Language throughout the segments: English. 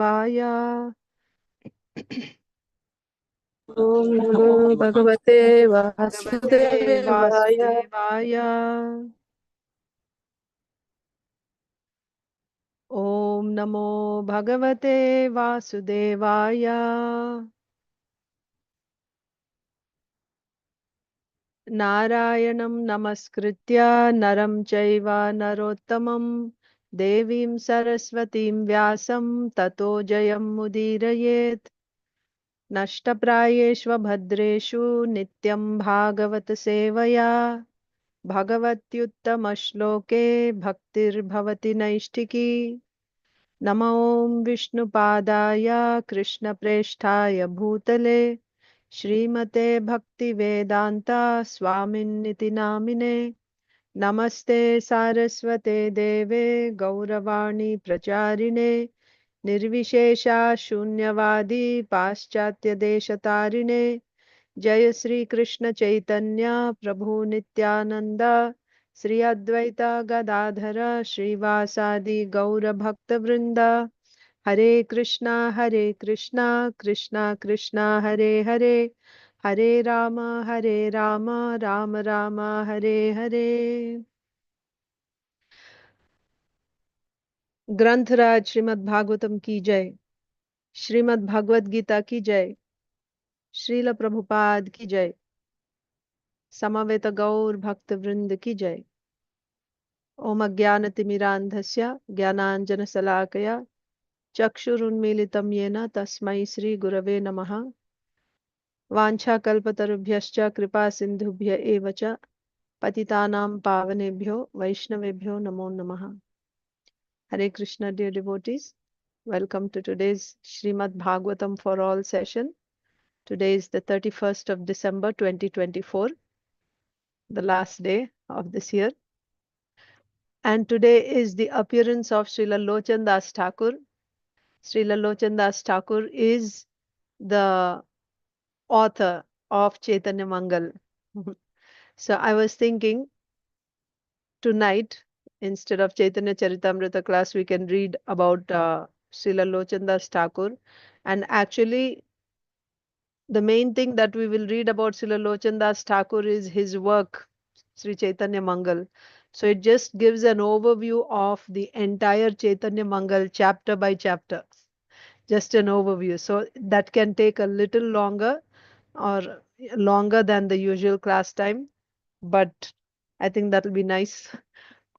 Via. ओम नमो भगवते वासुदेवाय। ओम नमो भगवते वासुदेवाय। नारायणं नमस्कृत्य नरं चैव नरोत्तमं देवीं सरस्वतीं व्यासं ततो जयमुदीरयेत्। नष्टप्रायेष्व भद्रेषु नित्यं भागवत सेवया भगवत्युत्तमश्लोके भक्तिर्भवति नैष्ठिकी। नमो विष्णुपादाय कृष्णप्रेष्ठाय भूतले श्रीमते भक्तिवेदान्ता स्वामिन्निति नामिने। नमस्ते सारस्वते देवे गौरवाणी प्रचारिणे निर्विशेषा शून्यवादी पाश्चात्य देशतारिणे। जय श्री कृष्ण चैतन्य प्रभु नित्यानंद श्री अद्वैत गदाधर श्रीवासादि गौर भक्त वृंद। हरे कृष्णा कृष्णा कृष्णा हरे हरे, हरे राम राम राम हरे हरे। ग्रंथराज श्रीमद् भागवतम की जय, श्रीमद् भगवद गीता की जय, श्रील प्रभुपाद की जय, समवेत गौर भक्त वृंद की जय। ओम अज्ञानतिमिरान्धस्य ज्ञानाञ्जनशलाकया चक्षुरुन्मीलितं येन तस्मै श्री गुरवे नमः। वाञ्छाकल्पतरुभ्यश्च कृपा सिन्धुभ्य एव च पतितानां पावनेभ्यो वैष्णवेभ्यो नमो नमः। Hare Krishna, dear devotees. Welcome to today's Srimad Bhagavatam for All session. Today is the 31st of December 2024, the last day of this year. And today is the appearance of Srila Lochan Das Thakur. Srila Lochan Das Thakur is the author of Chaitanya Mangal. So I was thinking tonight, instead of Chaitanya Charitamrita class, we can read about Srila Lochan Das Thakur. And actually, the main thing that we will read about Srila Lochan Das Thakur is his work, Sri Chaitanya Mangal. So it just gives an overview of the entire Chaitanya Mangal chapter by chapter. Just an overview. So that can take a little longer or longer than the usual class time. But I think that will be nice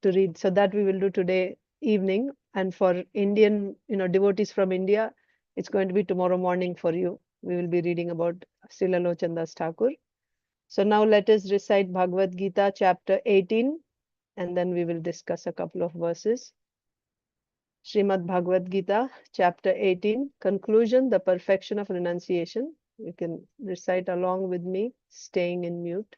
to read. So that we will do today evening. And for Indian, devotees from India, it's going to be tomorrow morning for you. We will be reading about Srila Lochan Das Thakur. So now let us recite Bhagavad Gita chapter 18 and then we will discuss a couple of verses. Srimad Bhagavad Gita chapter 18, conclusion, the perfection of renunciation. You can recite along with me, staying in mute.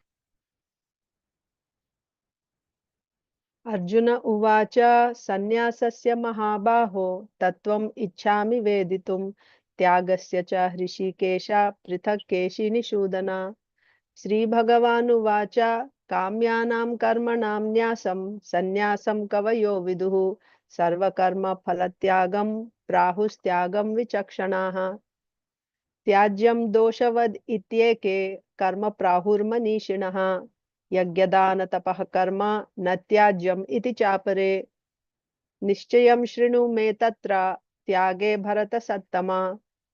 Arjuna uvacha sannyasasya mahabaho tattvam ichchami veditum tyagasya cha hrishikesha prithak keshi nishudana. Sri Bhagavan uvacha kamyanam karmanam nyasam sannyasam kavayo viduhu sarva karma phalatyagam prahustyagam vichakshanaha. त्याज्यम दोषवद इत्येके कर्म प्राहुर्मनीषिणः यज्ञदान तपः कर्म न त्याज्यम इति चापरे निश्चयं शृणु मे तत्र त्यागे भरत सत्तमा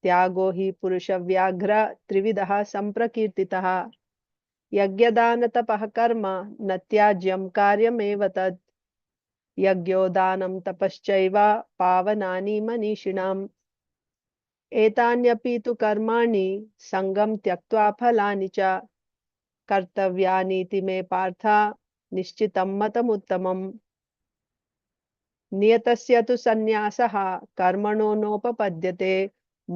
त्यागो हि पुरुष व्याघ्र त्रिविधः संप्रकीर्तितः यज्ञदान तपः कर्म न त्याज्यं कार्यमेव तत् यज्ञोदानं तपश्चैव पावनानि मनीषिणाम् एतान्यपि तु कर्माणि संगं त्यक्त्वा फलानि च कर्तव्यानीति मे पार्थ निश्चितं मतमुत्तमम् नियतस्य तु सन्न्यासः कर्मणो नोपपद्यते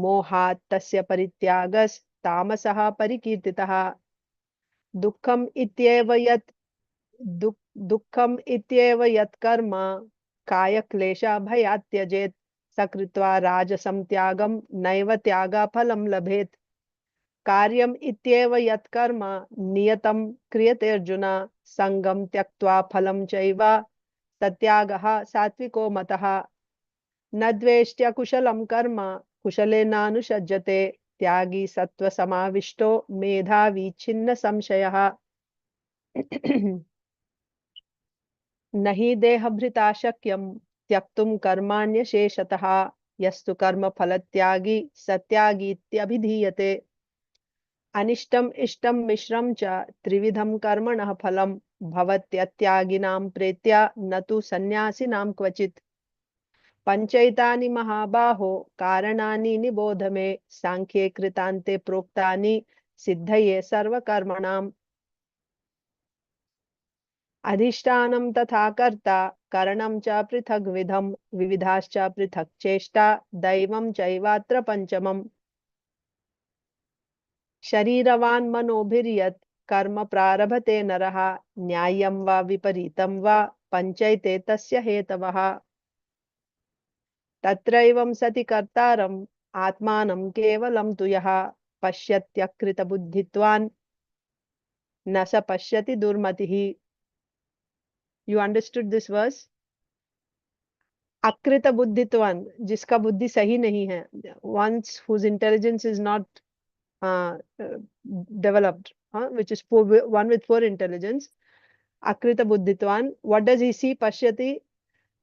मोहात् तस्य परित्यागस्तामसः परिकीर्तितः दुःखम् इत्येव यत् कर्म कायक्लेशः भयात् त्यजेत् सकृत्वा राजसं त्यागं नैव त्यागफलं लभेत् कार्यम् इत्येव यत् कर्म नियतं क्रियते अर्जुन संगं त्यक्त्वा फलं चैव सत्यागः सात्विको मतः न द्वेष्ट्य कुशलं कर्म कुशलेनानुषज्यते त्यागी सत्व समाविष्टो मेधावी छिन्न संशयः न हि देहभृता शक्यं त्यक्तुं कर्माण्यशेषतः यस्तु कर्म फलत्यागी सत्यागीत्यभिधीयते अनिष्टम इष्टम मिश्रम च त्रिविधं कर्मणः फलं भवत्यत्यागिनां प्रेत्या न तु सन्न्यासिनां क्वचित् पंचैतानि महाबाहो कारणानि निबोध मे सांख्ये कृतान्ते प्रोक्तानि सिद्धये सर्वकर्मणाम् अधिष्ठानं तथा कर्ता करणं च पृथग्विधं विविधाश्च पृथक् चेष्टा दैवं चैवात्र पंचमम् शरीरवान् मनोभिर्यत् कर्म प्रारभते नरः न्याय्यं वा विपरीतं वा पंचैते तस्य हेतवः तत्रैवं सति कर्तारम् आत्मानं केवलं तु यः पश्यत्यकृतबुद्धित्वान् न स पश्यति दुर्मतिः. You understood this verse? अकृत बुद्धित्वान, जिसका बुद्धि सही नहीं है, one's whose intelligence is not developed, which is poor, one with poor intelligence. अकृत बुद्धित्वान, what does he see? पश्यति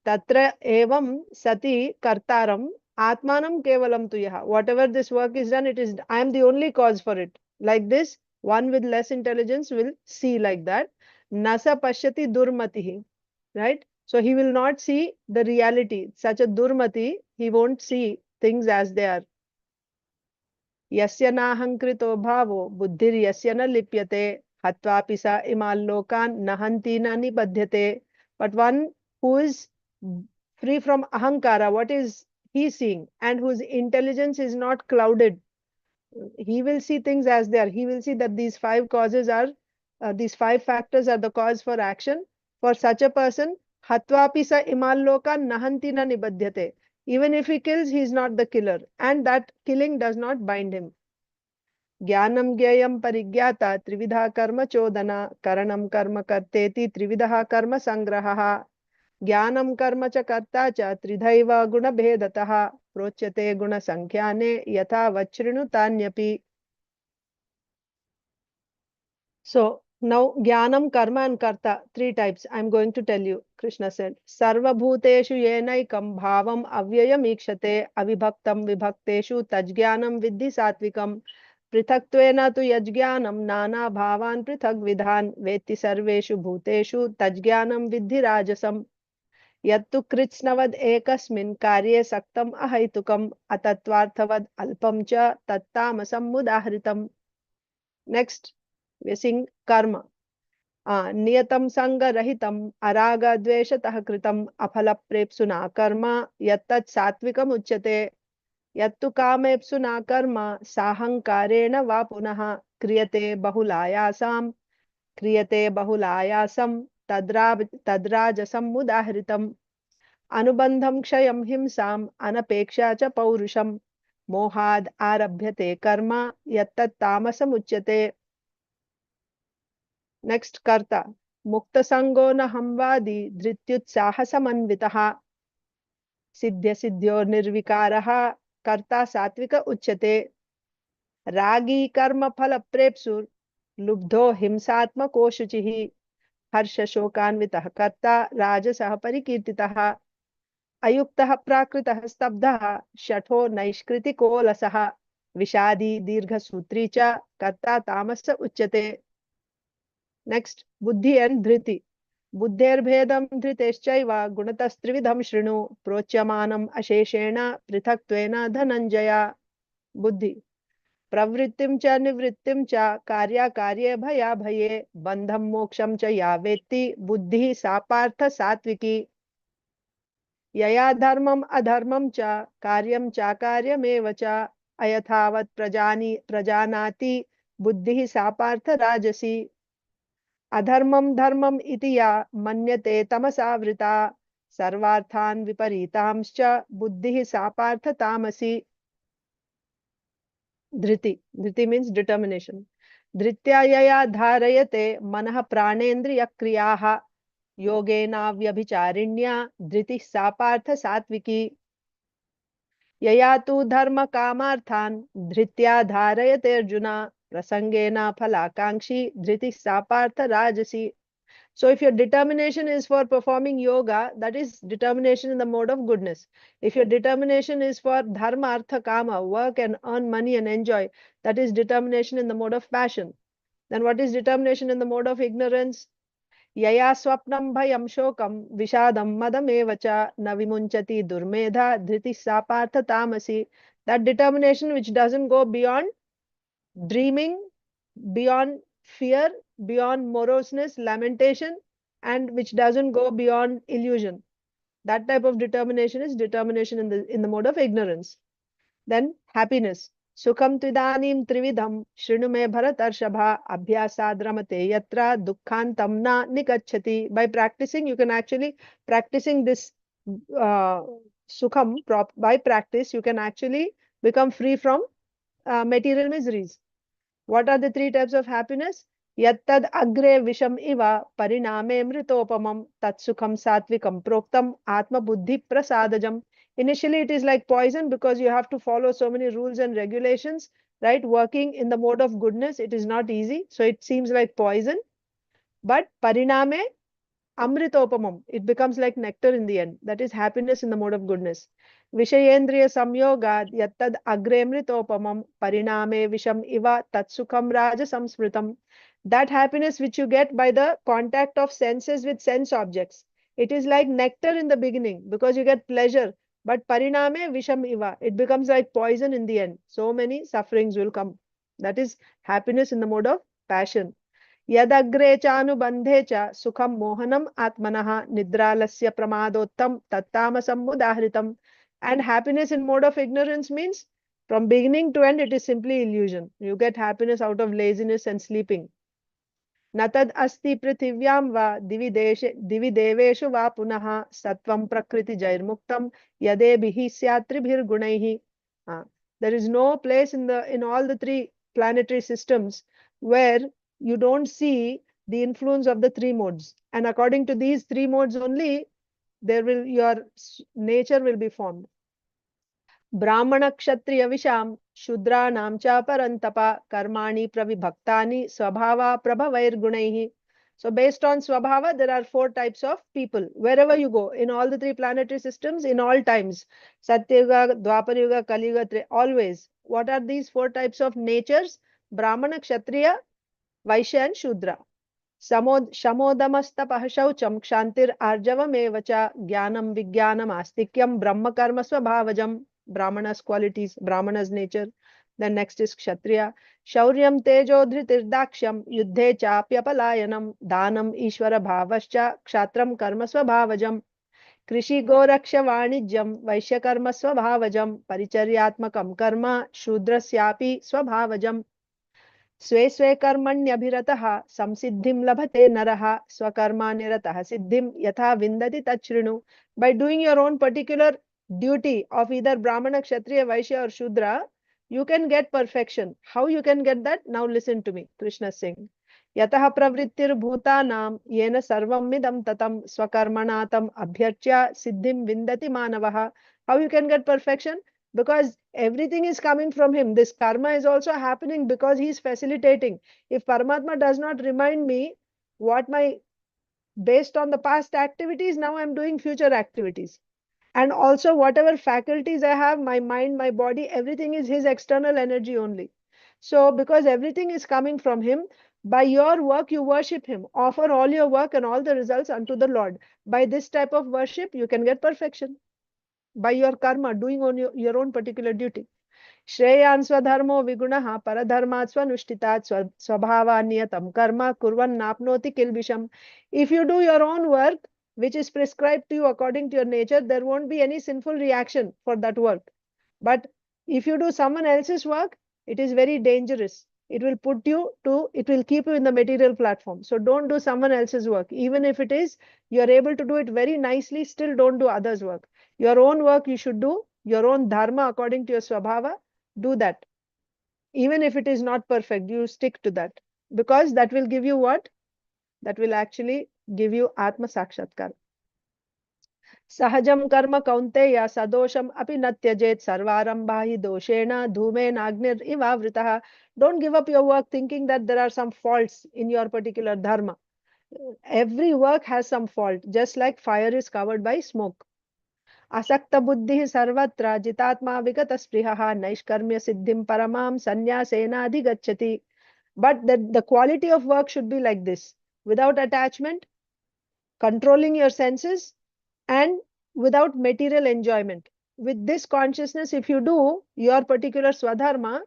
तत्र एवं सति कर्तारम आत्मानं केवलं तु यः. Whatever this work is done, it is I am the only cause for it. Like this, one with less intelligence will see like that. Nasa pashyati durmatihi, right? So he will not see the reality. Such a durmati, he won't see things as they are. Yasya nahankrito bhavo buddhir yasya na lipyate hatvapi sa imallokan nighnantī na nibadhyate. But one who is free from ahankara, what is he seeing? And whose intelligence is not clouded, he will see things as they are. He will see that these five causes are, these five factors are the cause for action. For such a person, hatvapi sa imallokan nighnantī na nibadhyate. Even if he kills, he is not the killer, and that killing does not bind him. ज्ञानं ज्ञेयं परिज्ञाता त्रिविधा कर्म चोदना करणं कर्म कर्तेति त्रिविधः कर्म संग्रहः ज्ञानं कर्म च कर्ता च त्रिधैव गुणभेदतः प्रोच्यते गुणसंख्याने यथा वच्छृणुतान्यपि. So now jnanam, karma and karta, three types I am going to tell you. Krishna said, sarvabhuteshu yenaikam bhavam avyayam ikshate avibhaktam vibhakteshu tajjnanam viddhi satvikam पृथक्त्वेन तु यज्ञानं नाना भावान् पृथग् विधान् वेत्ति सर्वेषु भूतेषु तज्ज्ञानं विद्धि राजसम् यत्तु कृत्स्नवद् एकस्मिन् कार्ये सक्तम् अहैतुकम् अतत्त्वार्थवद् अल्पं च तत्तामसम् मुदाहृतम्. Next we sing karma. नियतं संगरहितं अरागद्वेषतः कृतं अफलप्रेप्सुना कर्म यत्तत् सात्विकम् उच्यते. यत्तु कामेप्सुना कर्म साहंकारेण वा पुनः क्रियते बहुलायासं तद्राजसं मुदाहृतम्. अनुबन्धं क्षयं हिंसाम् अनपेक्षा च पौरुषं मोहाद् आरभ्यते कर्म यत्तत् तामसमुच्यते. नेक्स्ट कर्ता. मुक्तसंगो न हमवादी धृत्युत्साहसमन्वितः सिद्ध्य सिद्ध्यो निर्विकारः कर्ता सात्विक उच्यते. रागी कर्म फल प्रेप्सुर लुब्धो हिंसात्मको शुचिः हर्ष शोकान्वितः कर्ता राजसः परिकीर्तितः. अयुक्तः प्राकृतः स्तब्धः शठो नैष्कृतिकोलसः विषादी दीर्घसूत्री च कर्ता तामस उच्यते. नेक्स्ट बुद्धि एंड धृति. बुद्धेर्भेदं धृतेश्चैव गुणतस्त्रिविधं शृणु प्रोच्यमानम् अशेषेण पृथक्त्वेन धनञ्जय. बुद्धि प्रवृत्तिं च निवृत्तिं च कार्याकार्ये भयाभये बन्धं मोक्षं च या वेत्ति बुद्धिः सा पार्थ सात्विकी. यया धर्मम् अधर्मं च कार्यं चाकार्यमेव च अयथावत् प्रजानाति बुद्धिः सा पार्थ राजसी. अधर्मं धर्मम् इति या मन्यते तमसावृता सर्वार्थान् विपरीतांश्च बुद्धिः सा पार्थ तामसी. धृति. धृति means determination. धृत्या यया धारयते मनः प्राणेन्द्रिय क्रियाः योगेनाव्यभिचारिण्या धृतिः सा पार्थ सात्विकी. Yaya tu dharma kamarthan dhritya dharayate arjuna prasangena phalakankshi dhriti sapartha rajasi. So if your determination is for performing yoga, that is determination in the mode of goodness. If your determination is for dharma, artha, kama, work and earn money and enjoy, that is determination in the mode of passion. Then what is determination in the mode of ignorance? Yaya swapnam bhayam shokam vishadam madam evacha na vimunchati durmedha dhriti sapartha tamasi. That determination which doesn't go beyond dreaming, beyond fear, beyond moroseness, lamentation, and which doesn't go beyond illusion. That type of determination is determination in the mode of ignorance. Then happiness. Sukham tvidanim trividham shrinu me bharatarshapha abhyasadramate yatra dukkhantam na nikachati. By practicing, you can actually practicing this sukham by practice, you can actually become free from material miseries. What are the three types of happiness? Yattad agre visham iva pariname mritopamam tatsukham satvikam proktam atma buddhi prasadajam. Initially, it is like poison because you have to follow so many rules and regulations, right? Working in the mode of goodness, it is not easy. So it seems like poison. But pariname amritopamam, it becomes like nectar in the end. That is happiness in the mode of goodness. Vishayendriya samyogad yattad agre mritopamam pariname visham iva tatsukham raja samsmritam. That happiness which you get by the contact of senses with sense objects. It is like nectar in the beginning because you get pleasure. But pariname visham iva, it becomes like poison in the end. So many sufferings will come. That is happiness in the mode of passion. Yadagre chanubandhe cha sukham mohanam atmanah nidralasya pramadottam tattamasam mudahritam. And happiness in mode of ignorance means from beginning to end it is simply illusion. You get happiness out of laziness and sleeping. Natad asti prithivyam va divi deveshu va punaha satvam prakriti jairmuktam yadebhihi syatribhir gunaihi. There is no place in all the three planetary systems where you don't see the influence of the three modes. And according to these three modes only, your nature will be formed. Brahmana kshatriya visham shudranam cha parantapa karmani pravibhaktani svabhava prabhavair gunaihi. So based on svabhava, there are 4 types of people. Wherever you go, in all the 3 planetary systems, in all times, Satyuga, Dwapara Kali Yuga, always. What are these 4 types of natures? Brahmana, Kshatriya, Vaishya and Shudra. Shamodamastapah shaucham kshantir arjavam evacha jnanam vijnanam astikyam brahma karma svabhavajam. Brahmana's qualities, Brahmana's nature. Then next is Kshatriya. Shauryam tejo dhritirdakshyam yuddhe chapyapalayanam dhanam ishvara bhavascha kshatram karma svabhavajam. Krishi goraksha vanijyam vaishya karma svabhavajam paricharyatmakam karma shudrasyapi svabhavajam. स्वे स्वे कर्मण्यभिरतः संसिद्धिं लभते नरः स्वकर्मानिरतः सिद्धिं यथा विन्दति तच्छृणु. By doing your own particular duty of either Brahmana, Kshatriya, Vaishya or Shudra, you can get perfection. How you can get that? Now listen to me. Krishna is saying, Yatah pravrittir bhutanam yena sarvam midam tatam swakarmanatam abhyarchya siddhim vindati manavaha. How you can get perfection? Because everything is coming from him. This karma is also happening because he is facilitating. If Paramatma does not remind me based on the past activities, now I am doing future activities. And also whatever faculties I have, my mind, my body, everything is his external energy only. So because everything is coming from him, by your work you worship him. Offer all your work and all the results unto the Lord. By this type of worship, you can get perfection. By your karma, doing on your own particular duty. Shreyan svadharmo vigunaha paradharmat swanushthitat svabhava karma kurvan napnoti kilbisham. If you do your own work, which is prescribed to you according to your nature, there won't be any sinful reaction for that work. But if you do someone else's work, it is very dangerous. It will keep you in the material platform. So don't do someone else's work. Even if it is, you are able to do it very nicely, still don't do others' work. Your own work you should do, your own dharma according to your svabhava, do that. Even if it is not perfect, you stick to that. Because that will give you what? That will actually give you Atma Sakshatkar. Sahajam karma kaunteya sadosham api na tyajet sarvarambha hi doshena dhumenagnir ivavritah. Don't give up your work thinking that there are some faults in your particular dharma. Every work has some fault, just like fire is covered by smoke. Asakta buddhi sarvatra jitatma vigata sprihaha naishkarmya siddhim paramam sanyasena adhigacchati. But the quality of work should be like this: without attachment, controlling your senses, and without material enjoyment. With this consciousness, if you do your particular svadharma,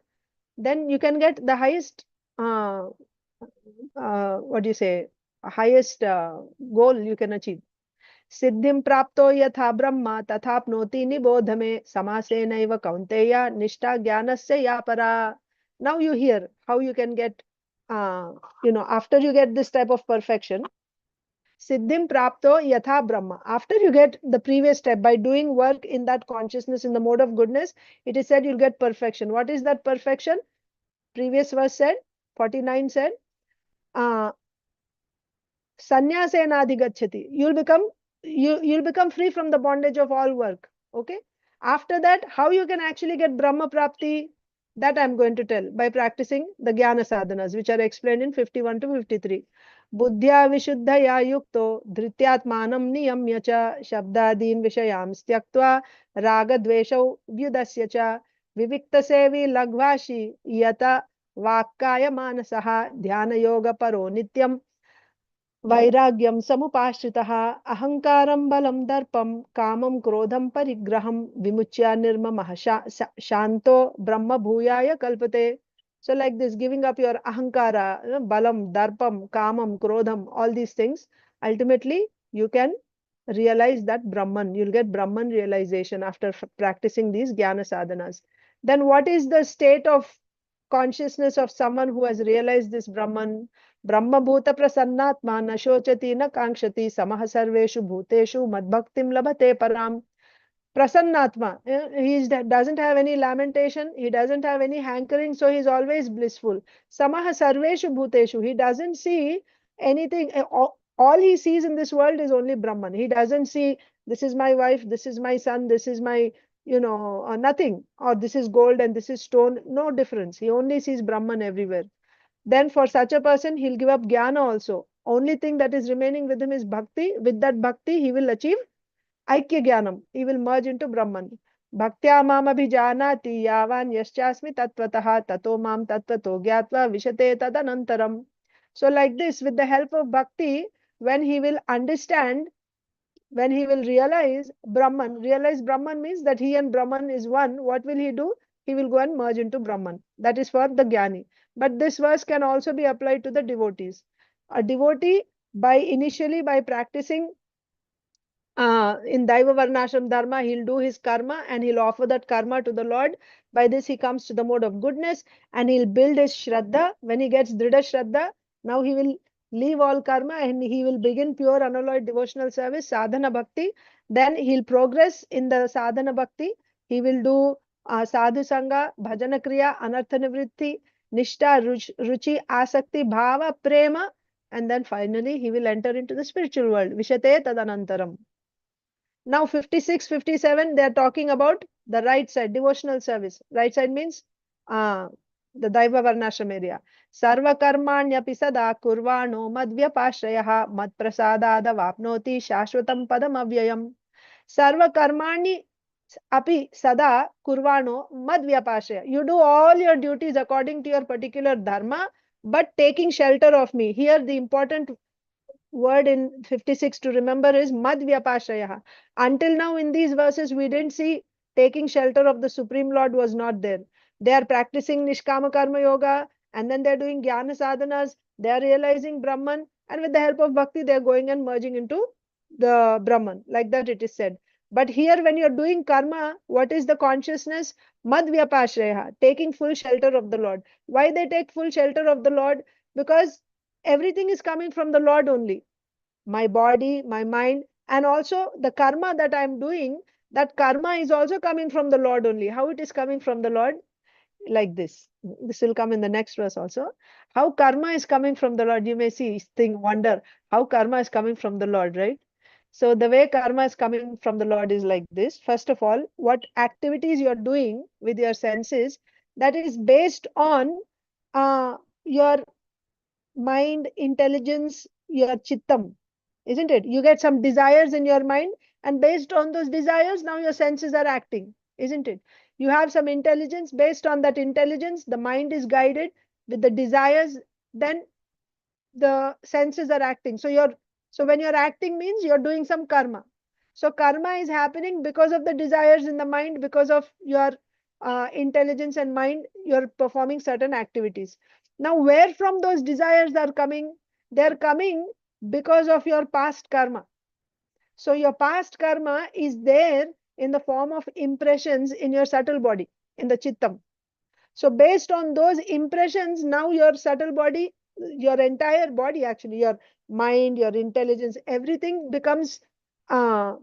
then you can get the highest, what do you say, highest goal you can achieve. सिद्धिं प्राप्तो यथा ब्रह्म तथाप्नोति निबोध मे समासेनैव कौन्तेय निष्ठा ज्ञानस्य या परा. Now you hear how you can get, after you get this type of perfection, siddhim prapto yatha brahma. After you get the previous step by doing work in that consciousness, in the mode of goodness, it is said you'll get perfection. What is that perfection? Previous verse said, 49 said, sanyasena adhigacchati. You'll become free from the bondage of all work. Okay. After that, how you can actually get Brahma Prapti, that I'm going to tell by practicing the Jnana sadhanas, which are explained in 51 to 53. Buddhya vishuddhaya yukto dhrityatmanam niyamya cha shabdadin vishayam styaktva raga dveshau vyudasya cha vivikta sevi lagvashi yata vakkaya manasaha dhyana yoga paro nityam वैराग्यं समुपाश्रितः अहंकारं बलं दर्पं कामं क्रोधं परिग्रहं विमुच्य निर्ममः शांतो ब्रह्म भूयाय कल्पते. So like this, giving up your ahankara, balam, darpam, kamam, krodham, all these things, ultimately you can realize that Brahman. You'll get Brahman realization after practicing these jnana sadhanas. Then what is the state of consciousness of someone who has realized this Brahman? Brahma bhuta prasannatma na shochati na kaṁsati samah sarveshu bhuteshu madbhaktim labhate param. Prasannatma, he doesn't have any lamentation, he doesn't have any hankering, so he's always blissful. Samah sarveshu bhuteshu, he doesn't see anything, all he sees in this world is only Brahman. He doesn't see this is my wife, this is my son, this is my, nothing, or this is gold and this is stone, no difference. He only sees Brahman everywhere. Then for such a person, he'll give up jnana also. Only thing that is remaining with him is bhakti. With that bhakti, he will achieve aikya jnanam. He will merge into Brahman. Bhaktya mam abhijanati yavan yaschasmi tattvataha tato mam tattvato gyatva vishate tadanantaram. So like this, with the help of bhakti, when he will understand, when he will realize Brahman means that he and Brahman is one, what will he do? He will go and merge into Brahman. That is for the jnani. But this verse can also be applied to the devotees. A devotee, initially by practicing in Daiva Varnashram Dharma, he'll do his karma and he'll offer that karma to the Lord. By this, he comes to the mode of goodness and he'll build his Shraddha. When he gets Dhrida Shraddha, now he will leave all karma and he will begin pure unalloyed devotional service, sadhana bhakti. Then he'll progress in the sadhana bhakti. He will do sadhu sangha, bhajana kriya, anartha nivritti, nishta, ruchi, asakti, bhava, prema, and then finally he will enter into the spiritual world. Vishate tadanantaram. Now 56, 57, they are talking about the right side, devotional service. Right side means the Daiva Varnashram area. Sarva karmanyapi sada kurvano madvyapashrayaha madprasadada vapnoti shashvatam padam avyayam. Sarva karmani api sada kurvano madvyapashraya. You do all your duties according to your particular dharma, but taking shelter of me. Here the important word in 56 to remember is madvyapashraya. Until now in these verses we didn't see taking shelter of the Supreme Lord was not there. They are practicing nishkama karma yoga and then they're doing jnana sadhanas. They are realizing Brahman and with the help of bhakti they are going and merging into the Brahman. Like that it is said. But here when you're doing karma, what is the consciousness? Madvyapashraya, taking full shelter of the Lord. Why they take full shelter of the Lord? Because everything is coming from the Lord only. My body, my mind, and also the karma that I'm doing, that karma is also coming from the Lord only. How it is coming from the Lord? Like this. This will come in the next verse also. How karma is coming from the Lord. You may see, wonder how karma is coming from the Lord, right? So the way karma is coming from the Lord is like this. First of all, what activities you're doing with your senses, that is based on your mind, intelligence, your chittam, isn't it? You get some desires in your mind, and based on those desires, now your senses are acting, isn't it? You have some intelligence. Based on that intelligence, the mind is guided with the desires, then the senses are acting. So when you're acting means you're doing some karma. So karma is happening because of the desires in the mind, because of your intelligence and mind, you're performing certain activities. Now, where from those desires are coming? They're coming because of your past karma. So your past karma is there in the form of impressions in your subtle body, in the chittam. So based on those impressions, now your subtle body, your entire body, actually, your mind, your intelligence, everything becomes, uh,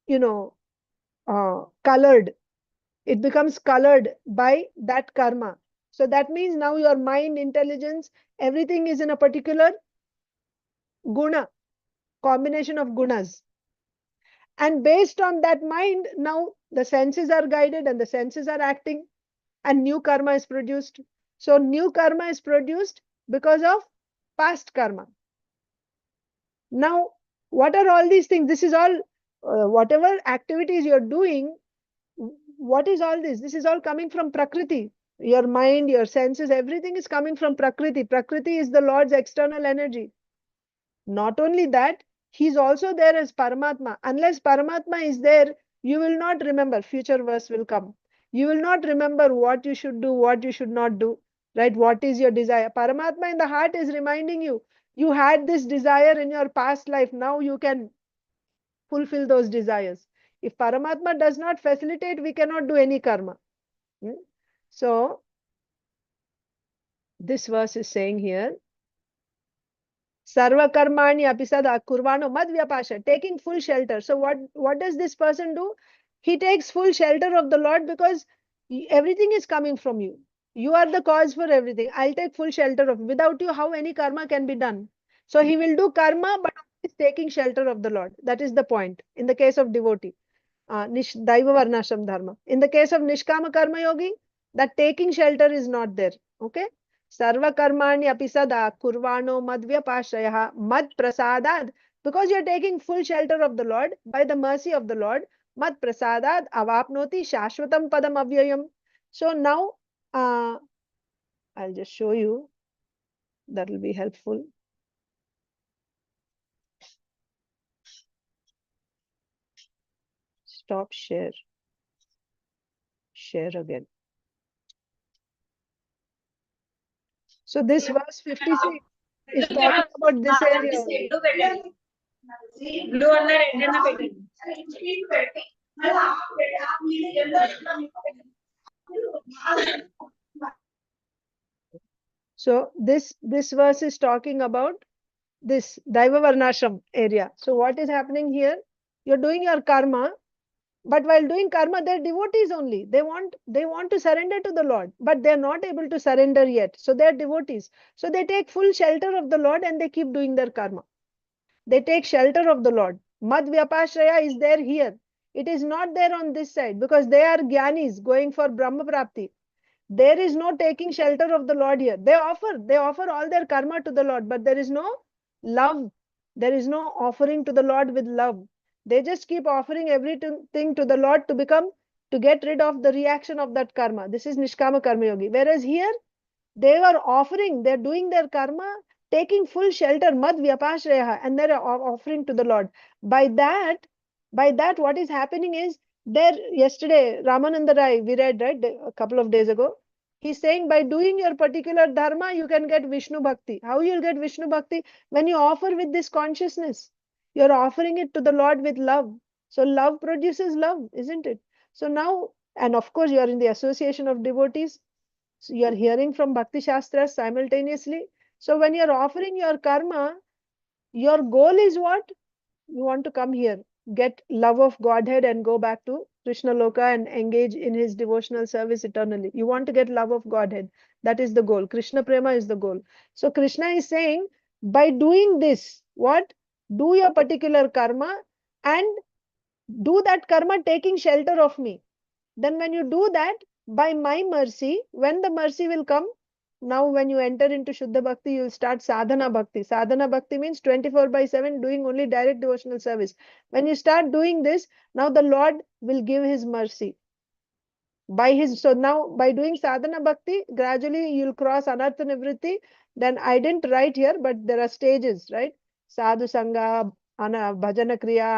you know, colored. It becomes colored by that karma. So that means now your mind, intelligence, everything is in a particular guna, combination of gunas. And based on that mind, now the senses are guided and the senses are acting, and new karma is produced. So new karma is produced because of past karma. Now, what are all these things? This is all, whatever activities you're doing, what is all this? This is all coming from Prakriti. Your mind, your senses, everything is coming from Prakriti. Prakriti is the Lord's external energy. Not only that, he's also there as Paramatma. Unless Paramatma is there, you will not remember. Future verse will come. You will not remember what you should do, what you should not do, right? What is your desire? Paramatma in the heart is reminding you, you had this desire in your past life. Now you can fulfill those desires. If Paramatma does not facilitate, we cannot do any karma. So, this verse is saying here, Sarva karmani apisada kurvano mad vyapasha, taking full shelter. So what does this person do? He takes full shelter of the Lord because everything is coming from you. You are the cause for everything. I'll take full shelter of, without you, how any karma can be done? So he will do karma, but he's taking shelter of the Lord. That is the point. In the case of devotee, daiva varnashram dharma. In the case of nishkama karma yogi, that taking shelter is not there. Okay. Sarva karmani apisada kurvano madvyapashrayah mad prasadad. Because you're taking full shelter of the Lord, by the mercy of the Lord, mad prasadad avapnoti shashvatam padam avyayam. So now, I'll just show you. That will be helpful. Stop share. Share again. So this verse 56 is talking about this area. So this verse is talking about this Daiva Varnashram area. So what is happening here? You're doing your karma, but while doing karma, they're devotees only. They want to surrender to the Lord, but they're not able to surrender yet. So they're devotees. So they take full shelter of the Lord and they keep doing their karma. They take shelter of the Lord. Mad Vyapashraya is there here. It is not there on this side because they are Gyanis going for Brahma Prapti. There is no taking shelter of the Lord here. They offer all their karma to the Lord, but there is no love. There is no offering to the Lord with love. They just keep offering everything to the Lord to get rid of the reaction of that karma. This is Nishkama Karma Yogi. Whereas here, they were offering, they're doing their karma, taking full shelter, mad vyapashraya, and they're offering to the Lord. By that, what is happening is, there yesterday, Ramananda Rai, we read, right, a couple of days ago, he's saying by doing your particular dharma, you can get Vishnu Bhakti. How you'll get Vishnu Bhakti? When you offer with this consciousness, you're offering it to the Lord with love. So love produces love, isn't it? So now, and of course, you are in the association of devotees. So you are hearing from Bhakti Shastras simultaneously. So when you're offering your karma, your goal is what? You want to come here, get love of Godhead and go back to Krishna Loka and engage in his devotional service eternally. You want to get love of Godhead. That is the goal. Krishna Prema is the goal. So Krishna is saying, by doing this, what? Do your particular karma. and do that karma taking shelter of me. Then when you do that, by my mercy, when the mercy will come, now when you enter into Shuddha Bhakti, you will start Sadhana Bhakti. Sadhana Bhakti means 24/7 doing only direct devotional service. When you start doing this, now the Lord will give his mercy. So now by doing Sadhana Bhakti, gradually you'll cross Anartha Nivritti. Then I didn't write here, but there are stages, right? Sadhu Sangha, Bhajana Kriya,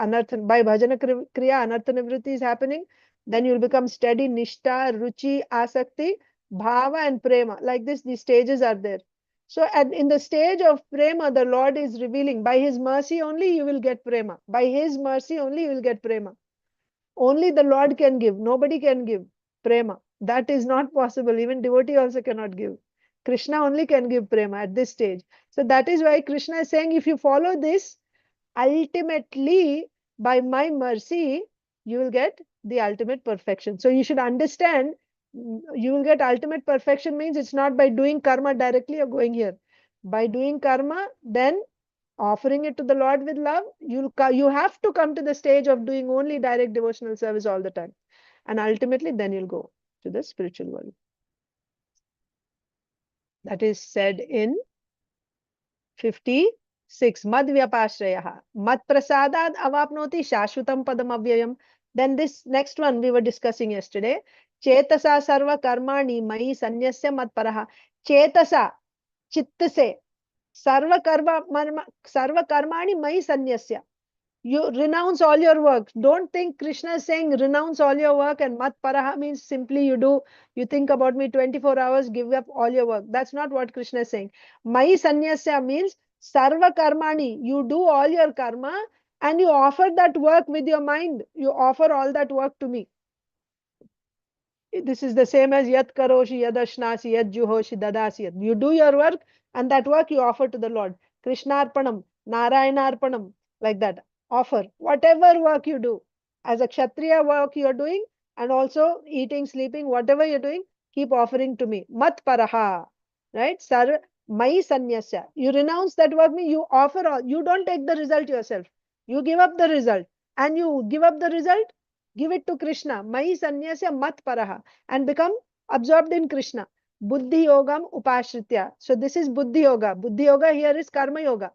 Anartha, by Bhajana Kriya, Anartha Nivritti is happening. Then you'll become steady, Nishta, Ruchi, Asakti, Bhava and Prema. Like this, these stages are there. So in the stage of Prema, the Lord is revealing, by his mercy only you will get Prema. By his mercy only you will get Prema. Only the Lord can give. Nobody can give prema. That is not possible. Even devotee also cannot give. Krishna only can give prema at this stage. So that is why Krishna is saying, if you follow this, ultimately, by my mercy, you will get the ultimate perfection. So you should understand, you will get ultimate perfection means it's not by doing karma directly or going here. By doing karma, then offering it to the Lord with love, you have to come to the stage of doing only direct devotional service all the time. And ultimately, then you'll go to the spiritual world. That is said in 56. Mad vyapashrayah. Mad prasadad avapnoti shashvatam padam avyayam. Then this next one we were discussing yesterday. Chetasa sarva karmani mai sanyasya mad paraha. Chetasa, chitta se. Sarva karmani mai sanyasya. You renounce all your work. Don't think Krishna is saying renounce all your work and mat paraha means simply you think about me 24 hours, give up all your work. That's not what Krishna is saying. Mai sanyasya means sarva karmani. You do all your karma and you offer that work with your mind. You offer all that work to me. This is the same as yat karoshi, yad ashnasi, yad juhoshi, dadasi. You do your work and that work you offer to the Lord. Krishnarpanam, Narayanarpanam, like that. Offer whatever work you do. As a kshatriya work you are doing and also eating, sleeping, whatever you're doing, keep offering to me. Mat paraha, right? Sar mai sanyasya. You renounce that work, you offer all. You don't take the result yourself. You give up the result. And you give up the result, give it to Krishna. Mai sanyasya mat paraha. And become absorbed in Krishna. Buddhi yogam upashritya. So this is buddhi yoga. Buddhi yoga here is karma yoga.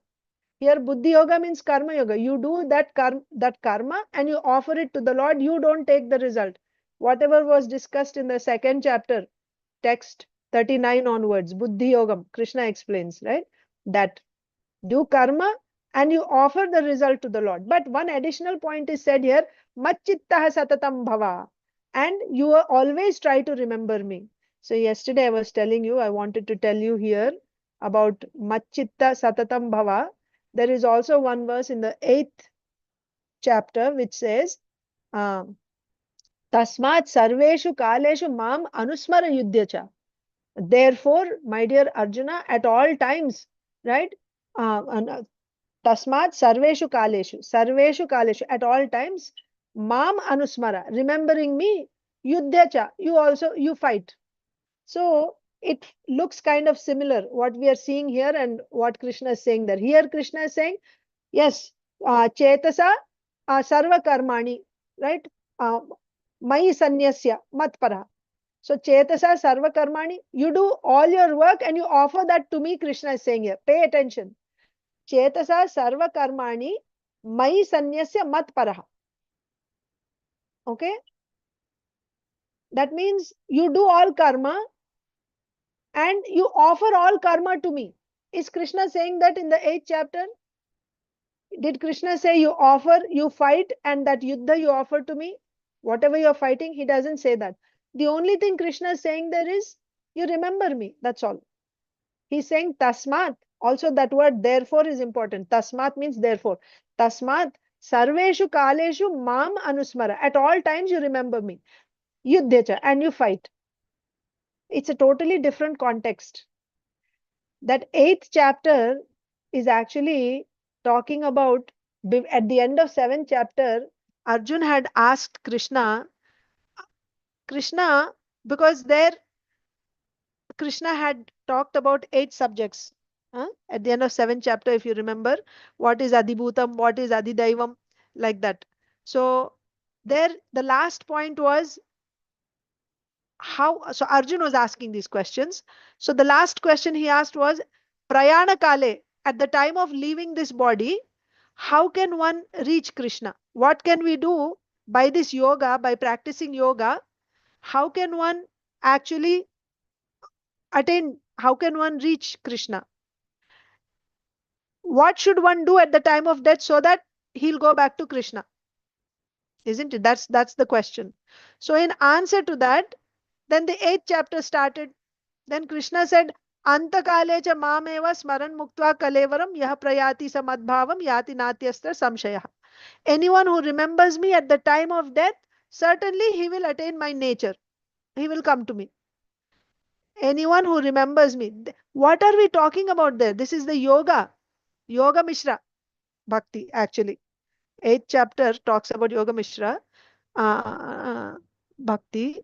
Here buddhi yoga means karma yoga. You do that karma and you offer it to the Lord. You don't take the result. Whatever was discussed in the second chapter, text 39 onwards, buddhi yogam, Krishna explains, right? That do karma and you offer the result to the Lord. But one additional point is said here, macchittaha satatam bhava. And you always try to remember me. So yesterday I was telling you, I wanted to tell you here about macchitta satatam bhava. There is also one verse in the 8th chapter which says, Tasmat sarveshu kaleshu mam anusmara yuddhyacha. Therefore, my dear Arjuna, at all times, right? Tasmat sarveshu kaleshu, at all times, mam anusmara, remembering me, yuddhyacha, you fight. So it looks kind of similar what we are seeing here and what Krishna is saying there. Here Krishna is saying, yes, chetasa sarva karmani, right? Mai sanyasya matpara. So chetasa sarva karmani, you do all your work and you offer that to me, Krishna is saying here. Pay attention. Chetasa sarva karmani mai sanyasya matpara. Okay? That means you do all karma and you offer all karma to me. Is Krishna saying that in the 8th chapter? Did Krishna say you offer, you fight and that yuddha you offer to me? Whatever you're fighting, he doesn't say that. The only thing Krishna is saying there is, you remember me, that's all. He's saying tasmat. Also that word therefore is important. Tasmat means therefore. Tasmat sarveshu kaleshu mam anusmara. At all times you remember me. Yuddhecha, and you fight. It's a totally different context. That 8th chapter is actually talking about, at the end of 7th chapter, Arjun had asked Krishna, because there Krishna had talked about 8 subjects. At the end of 7th chapter, if you remember, what is Adibhutam, what is Adidaivam, like that. So there, the last point was how, so Arjun was asking these questions. So the last question he asked was, prayana kale, at the time of leaving this body, how can one reach Krishna? What can we do by this yoga, by practicing yoga? How can one actually attain, how can one reach Krishna? What should one do at the time of death so that he'll go back to Krishna? Isn't it? That's the question. So in answer to that, then the 8th chapter started. Then Krishna said, Antakale cha mameva smaran muktva kalevaram yah prayati samadbhavam yati natyastra samshayah. Anyone who remembers me at the time of death, certainly he will attain my nature. He will come to me. Anyone who remembers me. What are we talking about there? This is the yoga. Yoga Mishra Bhakti, actually. 8th chapter talks about Yoga Mishra Bhakti.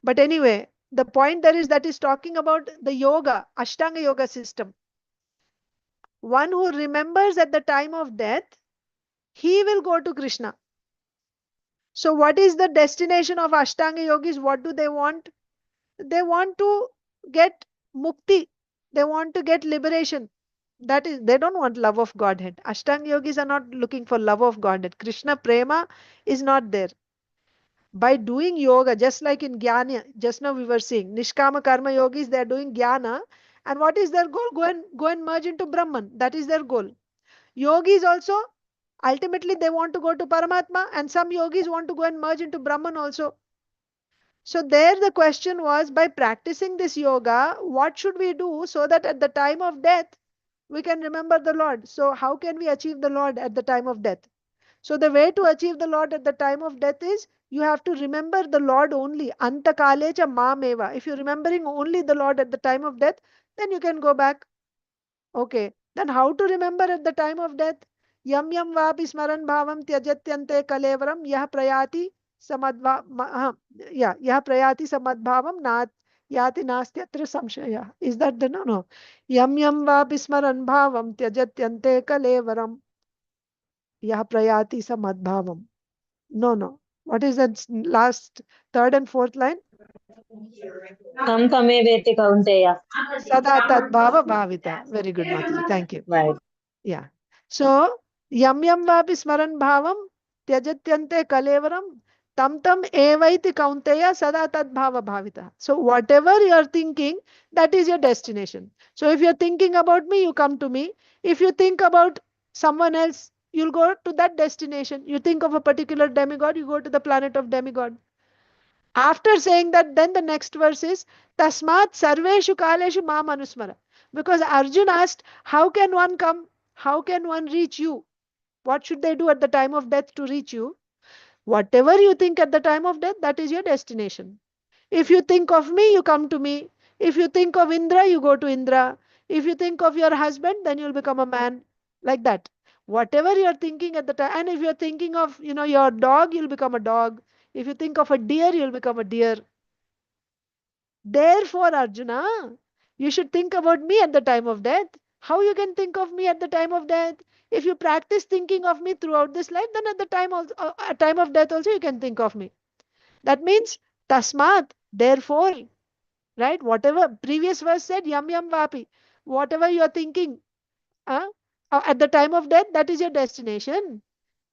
But anyway, the point there is that is talking about the yoga, Ashtanga yoga system. One who remembers at the time of death, he will go to Krishna. So what is the destination of Ashtanga yogis? What do they want? They want to get mukti. They want to get liberation. That is, they don't want love of Godhead. Ashtanga yogis are not looking for love of Godhead. Krishna prema is not there. By doing yoga, just like in jnana, just now we were seeing, nishkama karma yogis, they are doing jnana. And what is their goal? Go and merge into Brahman. That is their goal. Yogis also, ultimately they want to go to Paramatma, and some yogis want to go and merge into Brahman also. So there the question was, by practicing this yoga, what should we do so that at the time of death, we can remember the Lord? So how can we achieve the Lord at the time of death? So the way to achieve the Lord at the time of death is, you have to remember the Lord only. Antakale cha mameva. If you're remembering only the Lord at the time of death, then you can go back. Okay. Then how to remember at the time of death? Yam yam vapi smaran bhavam tyajatyante kalevaram yah prayati yah prayati samadbhavam nat yati nastyatra samshaya. Is that the no? Yam yam vapi smaran bhavam tyajatyante kalevaram yah prayati samadbhavam. No. What is that last, third and fourth line? Tam tame veti kaunteya. Sada tadbhava bhavita. Very good, Mataji. Thank you. Right. Yeah. So, yam yam vapi smaran bhavam tyajatyante kalevaram tam evaiti kaunteya sada tadbhava bhavita. So, whatever you are thinking, that is your destination. So, if you are thinking about me, you come to me. If you think about someone else, you'll go to that destination. You think of a particular demigod, you go to the planet of demigod. After saying that, then the next verse is Tasmat Sarveshu Kaleshu Mam Anusmara. Because Arjun asked, how can one come? How can one reach you? What should they do at the time of death to reach you? Whatever you think at the time of death, that is your destination. If you think of me, you come to me. If you think of Indra, you go to Indra. If you think of your husband, then you'll become a man. Like that. Whatever you're thinking at the time, and if you're thinking of, your dog, you'll become a dog. If you think of a deer, you'll become a deer. Therefore, Arjuna, you should think about me at the time of death. How you can think of me at the time of death? If you practice thinking of me throughout this life, then at the time of death also you can think of me. That means tasmat, therefore, right? Whatever previous verse said, yam yam vapi, whatever you are thinking at the time of death, that is your destination,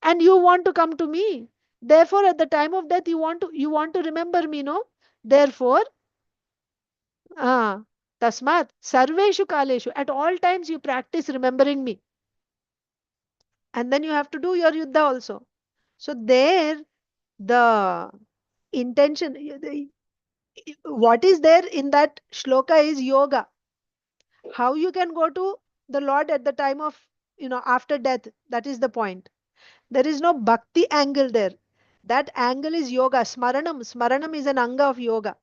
and you want to come to me. Therefore, at the time of death, you want to remember me, no? Therefore, tasmat sarveshu kaleshu, at all times you practice remembering me, and then you have to do your yuddha also. So there, the intention, what is there in that shloka is yoga. How you can go to the Lord at the time of, after death. That is the point. There is no bhakti angle there. That angle is yoga. Smaranam. Smaranam is an anga of yoga.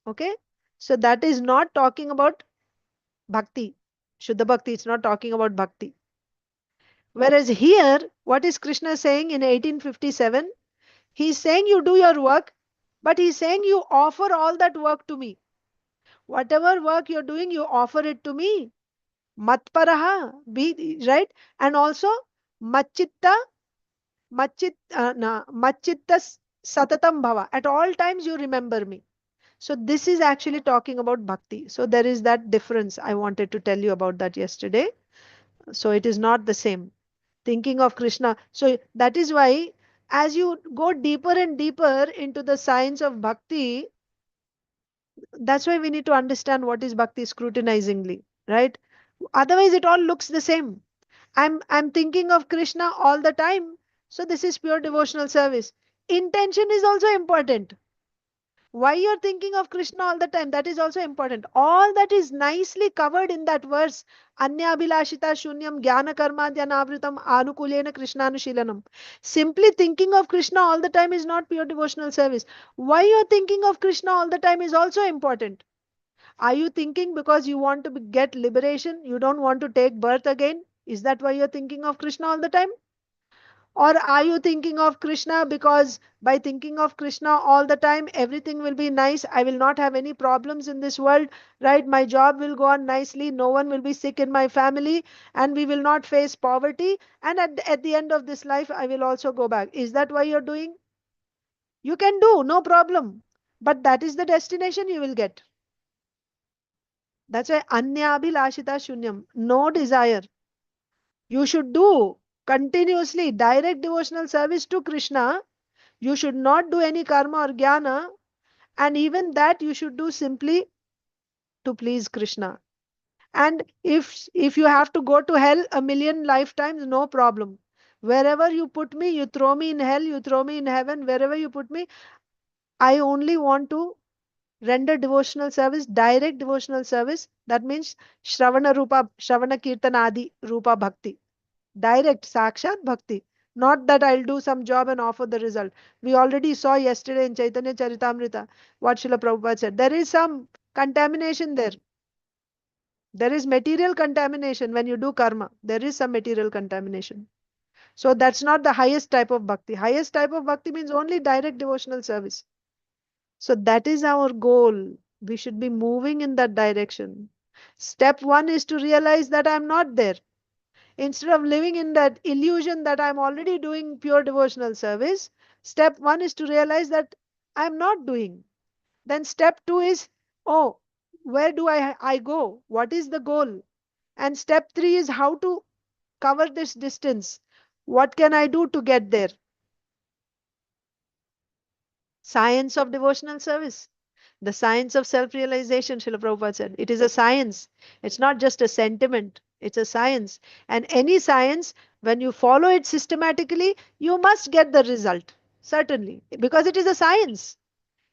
Okay. So that is not talking about bhakti. Shuddha bhakti. It's not talking about bhakti. Whereas here, what is Krishna saying in 1857? He's saying you do your work, but he's saying you offer all that work to me. Whatever work you're doing, you offer it to me. Matparaha, be right, and also machitta Machittas satatam bhava. At all times you remember me. So this is actually talking about bhakti. So there is that difference. I wanted to tell you about that yesterday. So it is not the same. Thinking of Krishna. So that is why as you go deeper and deeper into the science of bhakti, that's why we need to understand what is bhakti scrutinizingly, right? Otherwise it all looks the same. I'm thinking of Krishna all the time. So this is pure devotional service. Intention is also important. Why you're thinking of Krishna all the time, that is also important. All that is nicely covered in that verse. Anyabhilashita shunyam jnana karmadhyanavritam anukulena krishnanushilanam. Simply thinking of Krishna all the time is not pure devotional service. Why you're thinking of Krishna all the time is also important. Are you thinking because you want to get liberation? You don't want to take birth again? Is that why you're thinking of Krishna all the time? Or are you thinking of Krishna because by thinking of Krishna all the time, everything will be nice? I will not have any problems in this world, right? My job will go on nicely. No one will be sick in my family and we will not face poverty. And at the end of this life, I will also go back. Is that why you're doing? You can do, no problem. But that is the destination you will get. That's why anyabhilashita shunyam, no desire. You should do continuously direct devotional service to Krishna. You should not do any karma or jnana, and even that you should do simply to please Krishna. And if you have to go to hell a million lifetimes, no problem. Wherever you put me, you throw me in hell, you throw me in heaven, wherever you put me, I only want to render devotional service, direct devotional service. That means Shravana Kirtana Adi Rupa Bhakti. Direct Sakshat Bhakti. Not that I'll do some job and offer the result. We already saw yesterday in Chaitanya Charitamrita what Srila Prabhupada said. There is some contamination there. There is material contamination when you do karma. There is some material contamination. So that's not the highest type of bhakti. Highest type of bhakti means only direct devotional service. So that is our goal. We should be moving in that direction. Step one is to realize that I'm not there. Instead of living in that illusion that I'm already doing pure devotional service, step one is to realize that I'm not doing. Then step two is, oh, where do I go? What is the goal? And step three is how to cover this distance. What can I do to get there? Science of devotional service. The science of self-realization, Srila Prabhupada said. It is a science. It's not just a sentiment. It's a science. And any science, when you follow it systematically, you must get the result. Certainly. Because it is a science.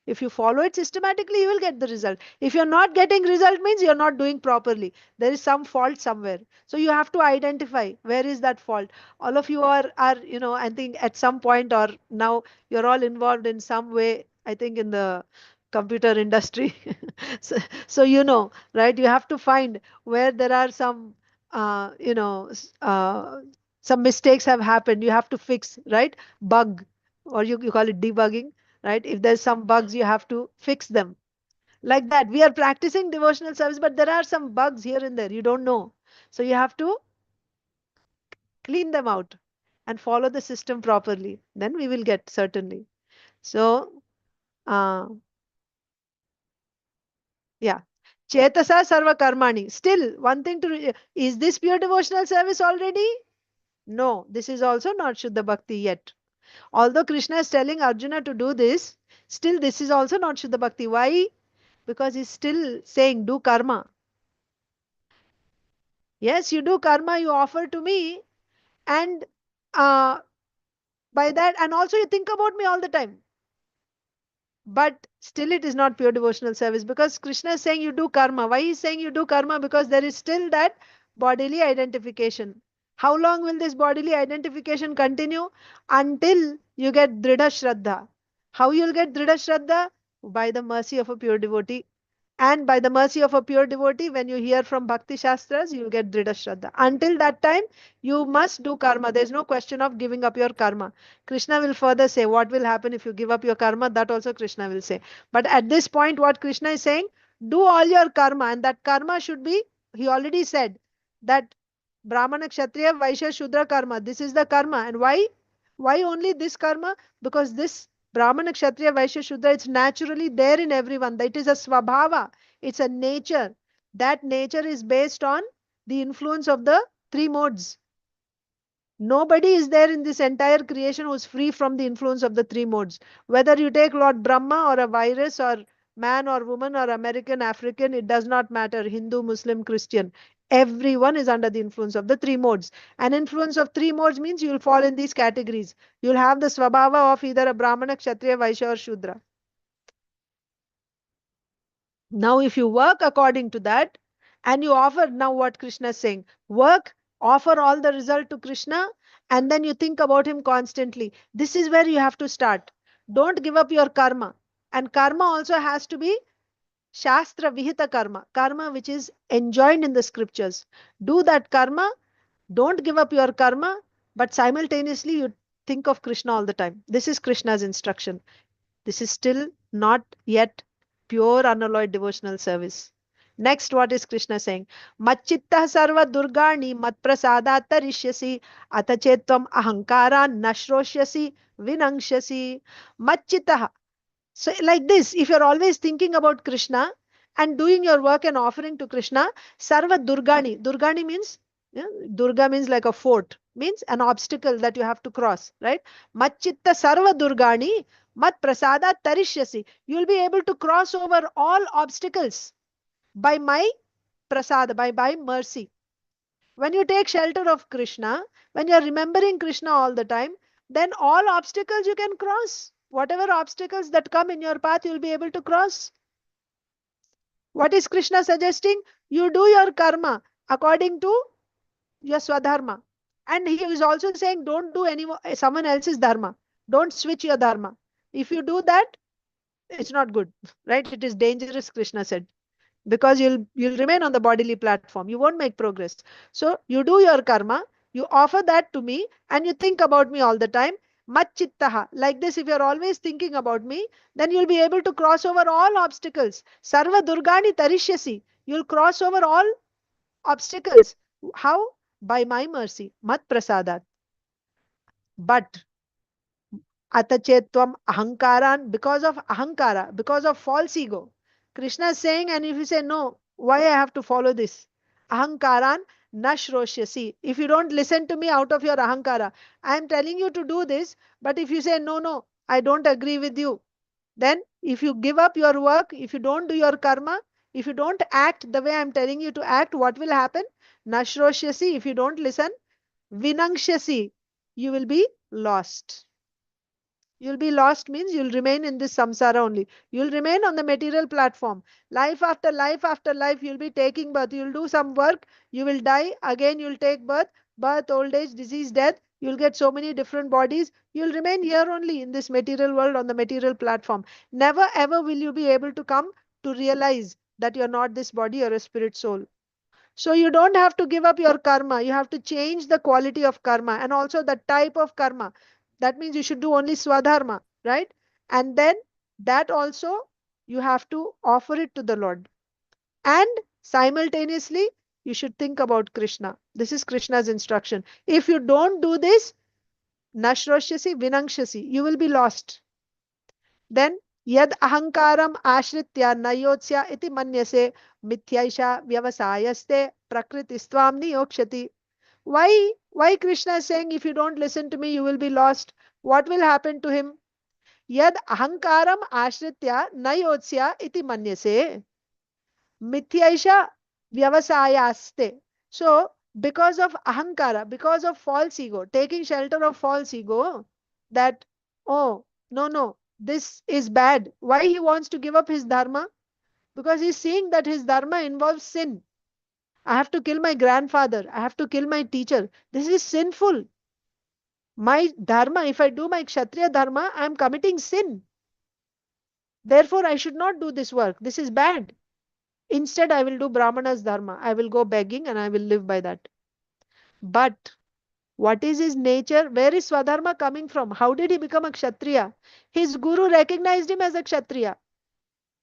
If you follow it systematically, you will get the result. If you're not getting result, means you're not doing properly. There is some fault somewhere. So you have to identify where is that fault. All of you are I think at some point or now you're all involved in some way, I think in the computer industry. So right? You have to find where there are some, some mistakes have happened. You have to fix, right? Bug, or you call it debugging, right? If there's some bugs, you have to fix them. Like that, we are practicing devotional service, but there are some bugs here and there. You don't know. So you have to clean them out and follow the system properly. Then we will get certainly. So, uh, yeah. Chetasa sarva karmani. Still, one thing is this pure devotional service already? No, this is also not Shuddha Bhakti yet. Although Krishna is telling Arjuna to do this, still this is also not Shuddha Bhakti. Why? Because he's still saying do karma. Yes, you do karma, you offer to me, and uh, by that, and also you think about me all the time. But still it is not pure devotional service, because Krishna is saying you do karma. Why is saying you do karma? Because there is still that bodily identification. How long will this bodily identification continue? Until you get dridha shraddha. How you'll get dridha shraddha? By the mercy of a pure devotee. And by the mercy of a pure devotee, when you hear from Bhakti Shastras, you will get Dridha Shraddha. Until that time, you must do karma. There is no question of giving up your karma. Krishna will further say what will happen if you give up your karma. That also Krishna will say. But at this point, what Krishna is saying, do all your karma. And that karma should be, he already said, that Brahmana, Kshatriya, Vaishya, Shudra karma. This is the karma. And why? Why only this karma? Because this Brahmana, Kshatriya, Vaishya, Shudra, it's naturally there in everyone. That is a svabhava. It's a nature. That nature is based on the influence of the three modes. Nobody is there in this entire creation who is free from the influence of the three modes. Whether you take Lord Brahma or a virus or man or woman or American, African, it does not matter. Hindu, Muslim, Christian. Everyone is under the influence of the three modes. And influence of three modes means you will fall in these categories. You will have the svabhava of either a Brahmana, Kshatriya, Vaishya or Shudra. Now, if you work according to that and you offer, now what Krishna is saying, work, offer all the result to Krishna, and then you think about him constantly. This is where you have to start. Don't give up your karma. And karma also has to be Shastra Vihita karma, karma which is enjoined in the scriptures. Do that karma, don't give up your karma, but simultaneously you think of Krishna all the time. This is Krishna's instruction. This is still not yet pure unalloyed devotional service. Next, what is Krishna saying? Macchitta sarva durgani mat prasada tarishyasi atachetvam ahankara nashrosyasi vinangshasi. Macchitta. So, like this, if you're always thinking about Krishna and doing your work and offering to Krishna, sarva durgani. Durgani means, yeah, Durga means like a fort, means an obstacle that you have to cross, right? Macchitta sarva durgani mat prasada tarishyasi. You'll be able to cross over all obstacles by my prasada, by my mercy. When you take shelter of Krishna, when you're remembering Krishna all the time, then all obstacles you can cross. Whatever obstacles that come in your path, you'll be able to cross. What is Krishna suggesting? You do your karma according to your svadharma. And he is also saying, don't do someone else's dharma. Don't switch your dharma. If you do that, it's not good, right? It is dangerous, Krishna said, because you'll remain on the bodily platform. You won't make progress. So you do your karma, you offer that to me, and you think about me all the time. Macchittaha. Like this, if you're always thinking about me, then you'll be able to cross over all obstacles. Sarva durgani tarishyasi. You'll cross over all obstacles. How? By my mercy. Mat prasadat. But atachetvam ahankaran, because of ahankara, because of false ego. Krishna is saying, and if you say, no, why I have to follow this? Ahankaran nashroshyasi. If you don't listen to me out of your ahankara, I am telling you to do this, but if you say, no, no, I don't agree with you, then if you give up your work, if you don't do your karma, if you don't act the way I am telling you to act, what will happen? Nashroshyasi, if you don't listen, vinangshasi, you will be lost. You'll be lost means you'll remain in this samsara only. You'll remain on the material platform. Life after life after life, you'll be taking birth. You'll do some work, you will die. Again, you'll take birth, old age, disease, death. You'll get so many different bodies. You'll remain here only in this material world on the material platform. Never ever will you be able to come to realize that you're not this body or a spirit soul. So you don't have to give up your karma. You have to change the quality of karma and also the type of karma. That means you should do only svadharma, right? And then that also you have to offer it to the Lord. And simultaneously, you should think about Krishna. This is Krishna's instruction. If you don't do this, nashroshyasi vinangshasi, you will be lost. Then yad ahankaram ashritya nayotsya iti manyase mityaisha vyavasayaste prakritistvam niyokshati. Why Krishna is saying, if you don't listen to me, you will be lost? What will happen to him? Yad ahankaram ashritya nayotsya iti manyase mityaisha vyavasayaste. So, because of ahankara, because of false ego, taking shelter of false ego, that, oh, no, no, this is bad. Why he wants to give up his dharma? Because he's seeing that his dharma involves sin. I have to kill my grandfather. I have to kill my teacher. This is sinful. My dharma, if I do my kshatriya dharma, I am committing sin. Therefore, I should not do this work. This is bad. Instead, I will do Brahmana's dharma. I will go begging and I will live by that. But what is his nature? Where is Swadharma coming from? How did he become a Kshatriya? His guru recognized him as a Kshatriya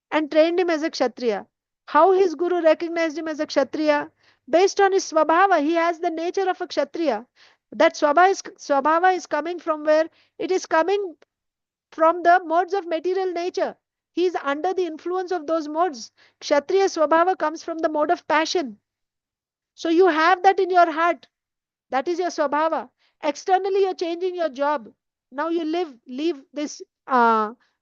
and trained him as a Kshatriya. How his guru recognized him as a Kshatriya? Based on his svabhava, he has the nature of a Kshatriya. That swabhava is coming from where? It is coming from the modes of material nature. He is under the influence of those modes. Kshatriya swabhava comes from the mode of passion. So you have that in your heart. That is your swabhava. Externally, you're changing your job. Now you leave this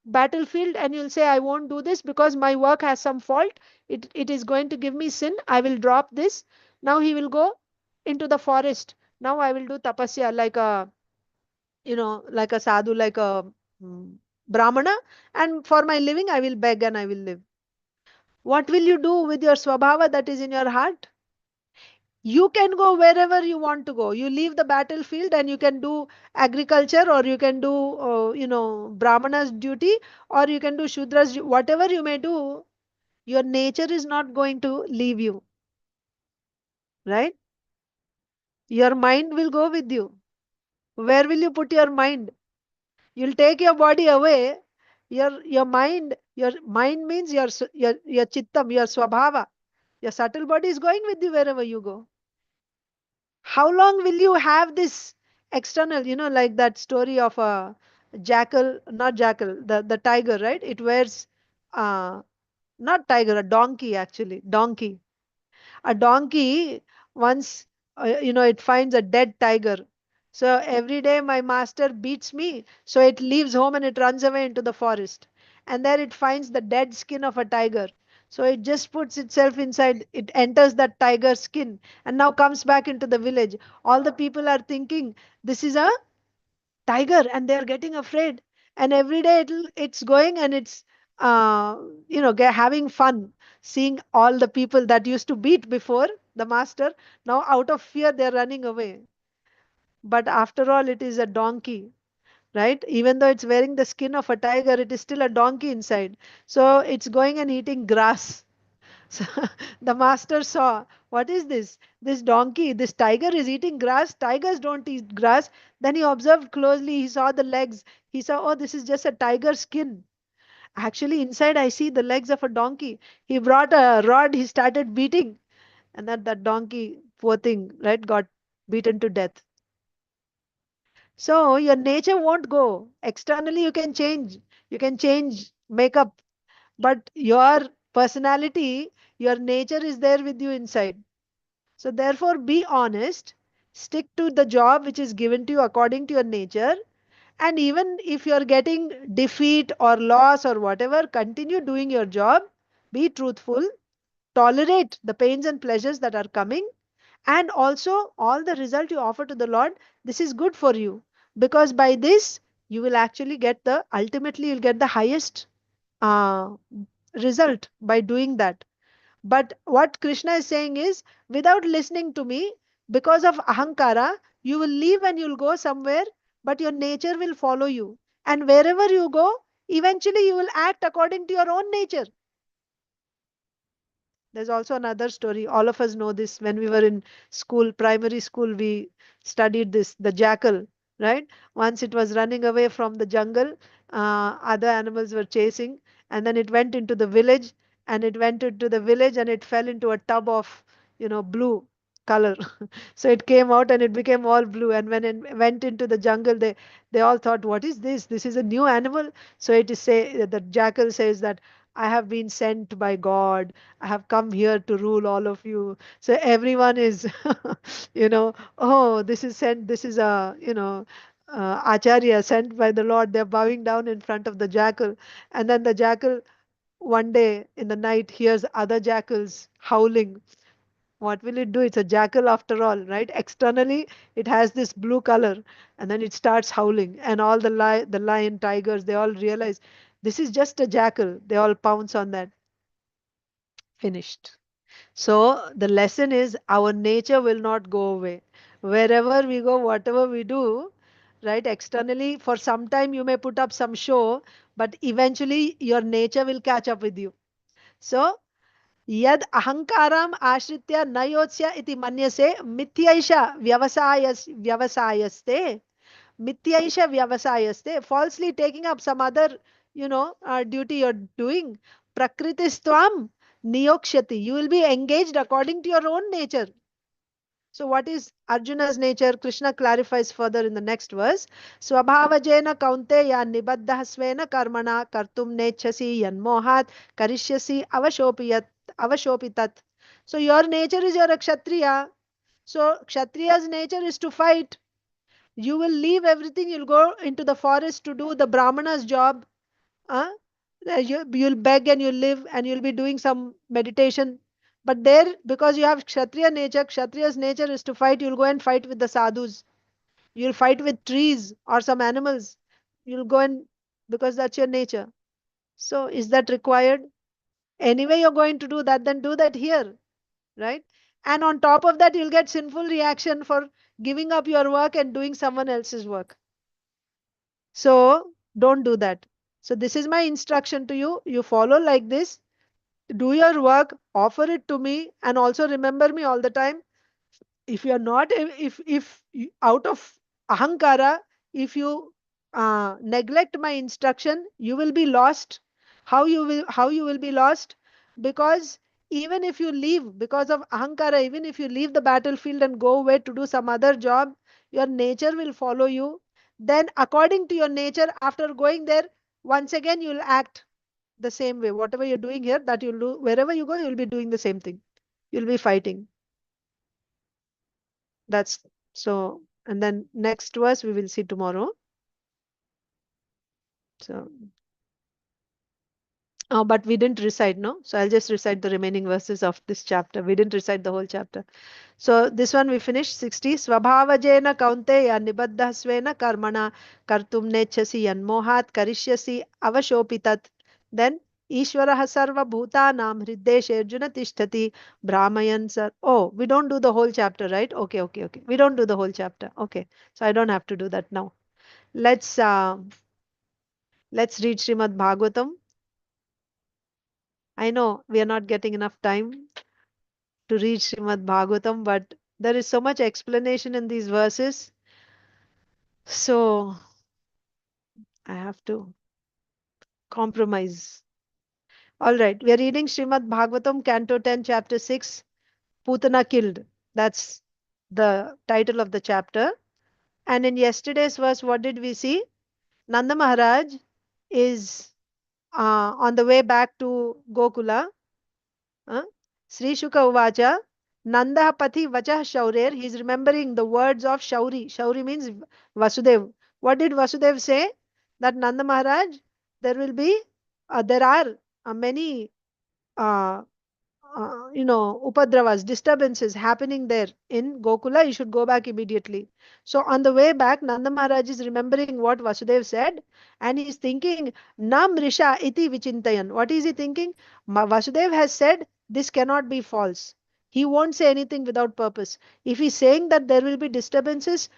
battlefield and you'll say, I won't do this because my work has some fault. It is going to give me sin. I will drop this. Now he will go into the forest. Now I will do tapasya like a, like a sadhu, like a mm, brahmana. And for my living, I will beg and I will live. What will you do with your swabhava that is in your heart? You can go wherever you want to go. You leave the battlefield and you can do agriculture, or you can do brahmana's duty, or you can do shudra's whatever you may do. Your nature is not going to leave you, right? Your mind will go with you. Where will you put your mind? You'll take your body away. Your mind means your chittam, your swabhava. Your subtle body is going with you wherever you go. How long will you have this external, like that story of a jackal, not jackal, the tiger, right? It wears, uh, not tiger, a donkey actually, donkey. A donkey, once, it finds a dead tiger. So every day my master beats me. So it leaves home and it runs away into the forest. And there it finds the dead skin of a tiger. So it just puts itself inside, it enters that tiger's skin and now comes back into the village. All the people are thinking this is a tiger and they are getting afraid. And every day it's going and it's having fun, seeing all the people that used to beat before the master, now out of fear they're running away. But after all, it is a donkey, right? Even though it's wearing the skin of a tiger, it is still a donkey inside. So it's going and eating grass. So the master saw, what is this? This donkey, this tiger is eating grass. Tigers don't eat grass. Then he observed closely. He saw the legs. He saw, oh, this is just a tiger skin. Actually, inside I see the legs of a donkey. He brought a rod. He started beating. And that donkey, poor thing, right, got beaten to death. So your nature won't go. Externally, you can change. You can change makeup. But your personality, your nature is there with you inside. So therefore, be honest, stick to the job which is given to you according to your nature. And even if you're getting defeat or loss or whatever, continue doing your job. Be truthful, tolerate the pains and pleasures that are coming, and also all the result you offer to the Lord. This is good for you, because by this you will actually get ultimately you'll get the highest uh, result by doing that. But what Krishna is saying is, without listening to me, because of ahankara, you will leave and you'll go somewhere, but your nature will follow you. And wherever you go, eventually you will act according to your own nature. There's also another story. All of us know this. When we were in school, primary school, we studied this, the jackal, right? Once it was running away from the jungle, other animals were chasing, and then it went into the village, and it went into the village and it fell into a tub of, blue color. So it came out and it became all blue. And when it went into the jungle, they all thought, what is this? This is a new animal. So it is say the jackal says that I have been sent by God. I have come here to rule all of you. So everyone is, oh, this is sent. This is a, acharya sent by the Lord. They're bowing down in front of the jackal. And then the jackal one day in the night hears other jackals howling. What will it do? It's a jackal after all, right? Externally, it has this blue color, and then it starts howling, and all the lion, tigers, they all realize this is just a jackal. They all pounce on that. Finished. So the lesson is our nature will not go away. Wherever we go, whatever we do, right? Externally, for some time you may put up some show, but eventually your nature will catch up with you. So यद अहंकारम आश्रित्य न योत्स्य इति मन्यसे मिथ्यैष व्यवसायस्ते मिथ्यैष व्यवसायस्ते falsely taking up some other duty you're doing prakritistvam niyokshati, you will be engaged according to your own nature. So what is Arjuna's nature? Krishna clarifies further in the next verse. Svabhavajena kaunteya nibaddha svena karmana kartum nechasi yanmohat karishyasi avashopitat. So your nature is your kshatriya. So kshatriya's nature is to fight. You will leave everything, you'll go into the forest to do the brahmana's job. uh, you'll beg and you'll live and you'll be doing some meditation. But there, because you have kshatriya nature, kshatriya's nature is to fight. You'll go and fight with the sadhus. You'll fight with trees or some animals. You'll go and, because that's your nature. So is that required? Anyway, you're going to do that, then do that here, right? And on top of that, you'll get sinful reaction for giving up your work and doing someone else's work. So don't do that. So this is my instruction to you. You follow like this. Do your work, offer it to me, and also remember me all the time. If you are not, out of ahankara, if you neglect my instruction, you will be lost. How you will be lost? Because even if you leave, because of ahankara, even if you leave the battlefield and go away to do some other job, your nature will follow you. Then according to your nature, after going there, once again you will act the same way. Whatever you're doing here, that you'll do wherever you go, you'll be doing the same thing. You'll be fighting. That's so. And then next verse we will see tomorrow. So, oh, but we didn't recite, no? So I'll just recite the remaining verses of this chapter. We didn't recite the whole chapter. So this one we finished 60. Svabhavajena kaunteya nibaddha svena karmana kartum nechasi yanmohat karishyasi avashopitat. Then Ishvaraha sarva bhutanam hriddeshe arjuna tishtati brahmayan sar. Oh, we don't do the whole chapter, right? Okay. We don't do the whole chapter. Okay. So I don't have to do that now. Let's read Srimad Bhagavatam. I know we are not getting enough time to read Srimad Bhagavatam, but there is so much explanation in these verses. So I have to compromise. All right, we are reading Srimad Bhagavatam, Canto 10, Chapter 6, Pūtanā killed. That's the title of the chapter. And in yesterday's verse, what did we see? Nanda Maharaj is on the way back to Gokula. Sri Shuka Uvacha, Nanda Pati Vachah Shaurer. He's remembering the words of Shauri. Shauri means Vasudev. What did Vasudev say? That Nanda Maharaj, there are many uh, upadravas, disturbances happening there in Gokula. You should go back immediately. So on the way back, Nanda Maharaj is remembering what Vasudev said, and he is thinking, Nam Risha iti vichintayan. What is he thinking? Vasudev has said this cannot be false. He won't say anything without purpose. If he's saying that there will be disturbances,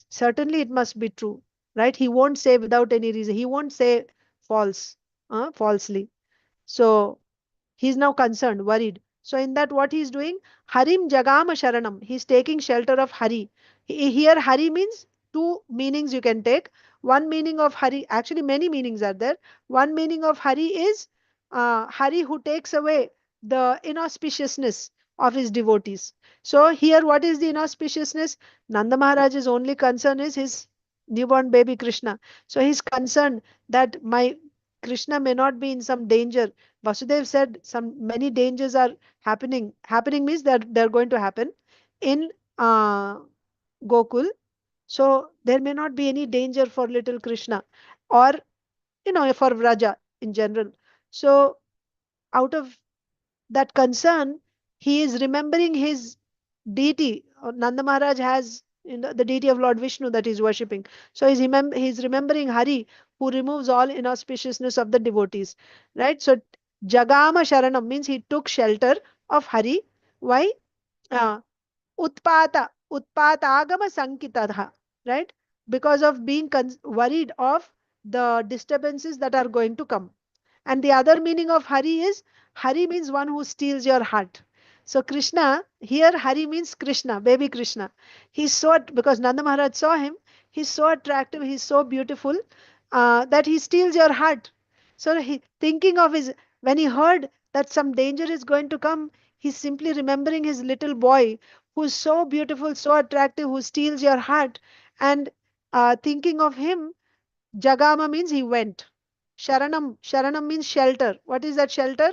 certainly it must be true, right? He won't say without any reason. He won't say falsely. So he's now concerned, worried. So in that, what he's doing? Harim Jagama Sharanam. He's taking shelter of Hari. Here Hari means two meanings you can take. One meaning of Hari, actually many meanings are there. One meaning of Hari is Hari who takes away the inauspiciousness of his devotees. So here, what is the inauspiciousness? Nanda Maharaj's only concern is his newborn baby Krishna. So he's concerned that my Krishna may not be in some danger. Vasudev said many dangers are happening. Happening means that they're going to happen in Gokul. So there may not be any danger for little Krishna, or for Vraja in general. So out of that concern, he is remembering his deity. Nanda Maharaj has the deity of Lord Vishnu that he's worshipping. So he's remembering Hari, who removes all inauspiciousness of the devotees. Right? So Jagama Sharanam means he took shelter of Hari. Why? Uh, Utpatagama Sankitadha. Right? Because of being worried of the disturbances that are going to come. And the other meaning of Hari is, Hari means one who steals your heart. So Krishna, here Hari means Krishna, baby Krishna. Because Nanda Maharaj saw him, he's so attractive, he's so beautiful, that he steals your heart. So when he heard that some danger is going to come, he's simply remembering his little boy who's so beautiful, so attractive, who steals your heart, and thinking of him, Jagama means he went. Sharanam means shelter. What is that shelter?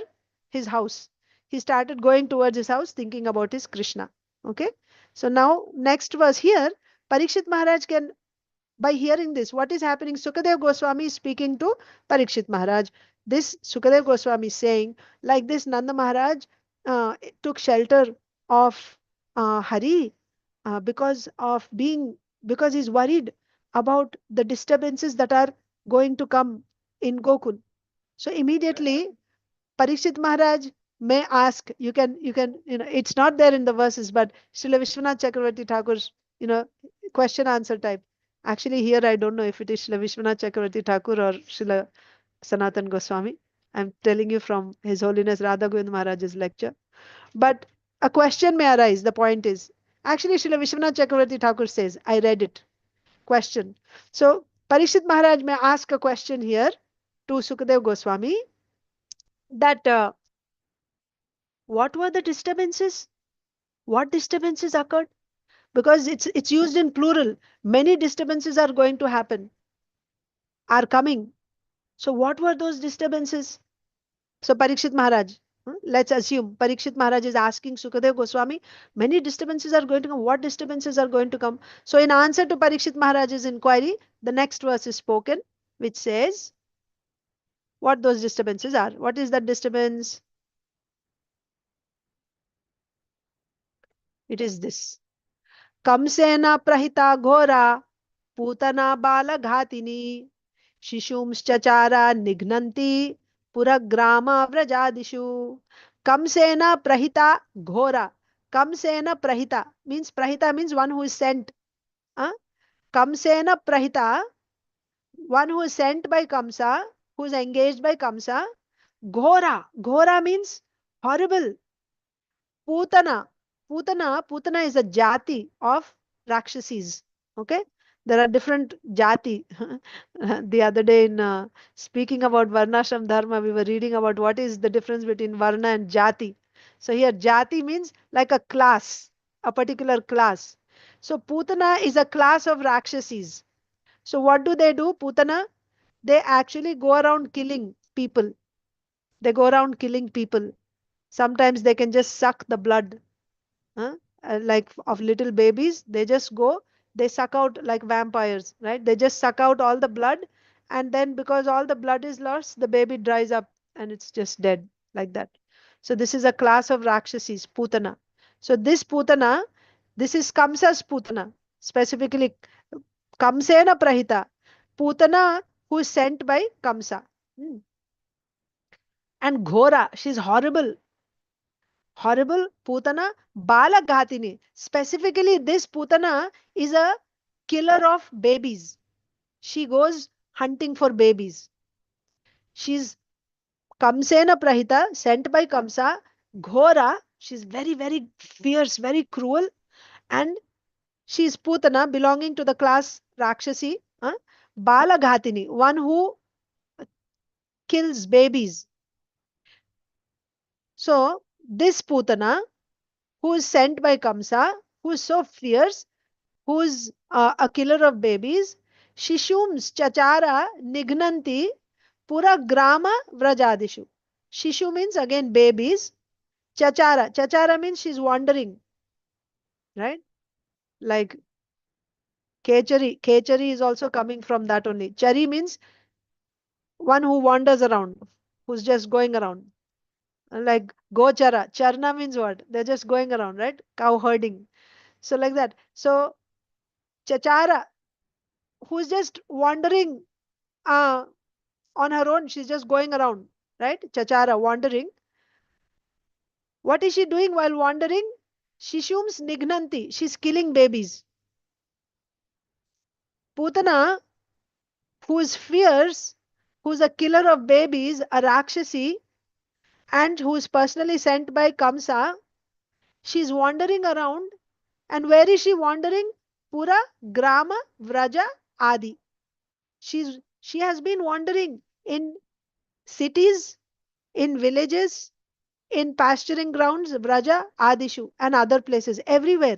His house. He started going towards his house, thinking about his Krishna. Okay. So now, next verse here, Pariksit Maharaj can, by hearing this, what is happening? Sukadev Goswami is speaking to Pariksit Maharaj. This Sukadev Goswami is saying, like this, Nanda Maharaj took shelter of Hari because he's worried about the disturbances that are going to come in Gokul. So immediately Pariksit Maharaj may ask, it's not there in the verses, but Srila Vishwanath Chakravarti Thakur's, question answer type. Actually, here I don't know if it is Srila Vishwanath Chakravarti Thakur or Srila Sanatan Goswami. I'm telling you from His Holiness Radha Govind Maharaj's lecture. But a question may arise. The point is, actually, Srila Vishwanath Chakravarti Thakur says, I read it. Question. So, Pariksit Maharaj may ask a question here to Sukadev Goswami that what were the disturbances? What disturbances occurred? Because it's used in plural. Many disturbances are going to happen, are coming. So what were those disturbances? So Pariksit Maharaj, let's assume Pariksit Maharaj is asking Sukadev Goswami, many disturbances are going to come. What disturbances are going to come? So in answer to Pariksit Maharaj's inquiry, the next verse is spoken, which says what those disturbances are. What is that disturbance? It is this. Kaṁsena prahitā ghorā, pūtanā bāla-ghātinī, śiśūṁś cacāra nighnantī, pura-grāma-vrajādiṣu. Kaṁsena prahitā ghorā. Kaṁsena prahitā means one who is sent. Kaṁsena prahitā, one who is sent by Kamsa, who is engaged by Kamsa. Ghorā. Ghorā means horrible. Pūtanā. Pūtanā is a jati of Rakshasis. Okay? There are different jati. The other day in speaking about Varnashram Dharma, we were reading about what is the difference between Varna and Jati. So here Jati means like a class, a particular class. So Pūtanā is a class of Rakshasis. So what do? Pūtanā? They actually go around killing people. They go around killing people. Sometimes they can just suck the blood. Like of little babies, they just go, they suck out like vampires, right? They just suck out all the blood, and then because all the blood is lost, the baby dries up and it's just dead like that. So this is a class of Rakshasis, Pūtanā. So this Pūtanā, this is Kamsa's Pūtanā, specifically Kaṁsena prahitā, Pūtanā who is sent by Kamsa. And ghorā, she's horrible. Horrible Pūtanā, bāla-ghātinī. Specifically, this Pūtanā is a killer of babies. She goes hunting for babies. She's Kaṁsena prahitā, sent by Kamsa. Ghorā, she's very, very fierce, very cruel. And she's Pūtanā, belonging to the class Rakshasi. Bāla-ghātinī, one who kills babies. So, this Pūtanā, who is sent by Kamsa, who is so fierce, who is a killer of babies, śiśūṁś cacāra nighnantī pura-grāma-vrajādiṣu. Śiśū means again babies. Cacāra. Cacāra means she's wandering. Right? Like kechari. Kechari is also coming from that only. Chari means one who wanders around, who's just going around. Like gochara. Charna means what? They're just going around, right? Cow herding. So like that. So cacāra, who's just wandering on her own, she's just going around, right? Cacāra, wandering. What is she doing while wandering? śiśūṁś nighnantī, she's killing babies. Pūtanā, who is fierce, who's a killer of babies, a Rakshasi, and who is personally sent by Kamsa, she's wandering around. And where is she wandering? Pura-grāma-vrajādiṣu. She has been wandering in cities, in villages, in pasturing grounds, Vraja, Adishu, and other places, everywhere.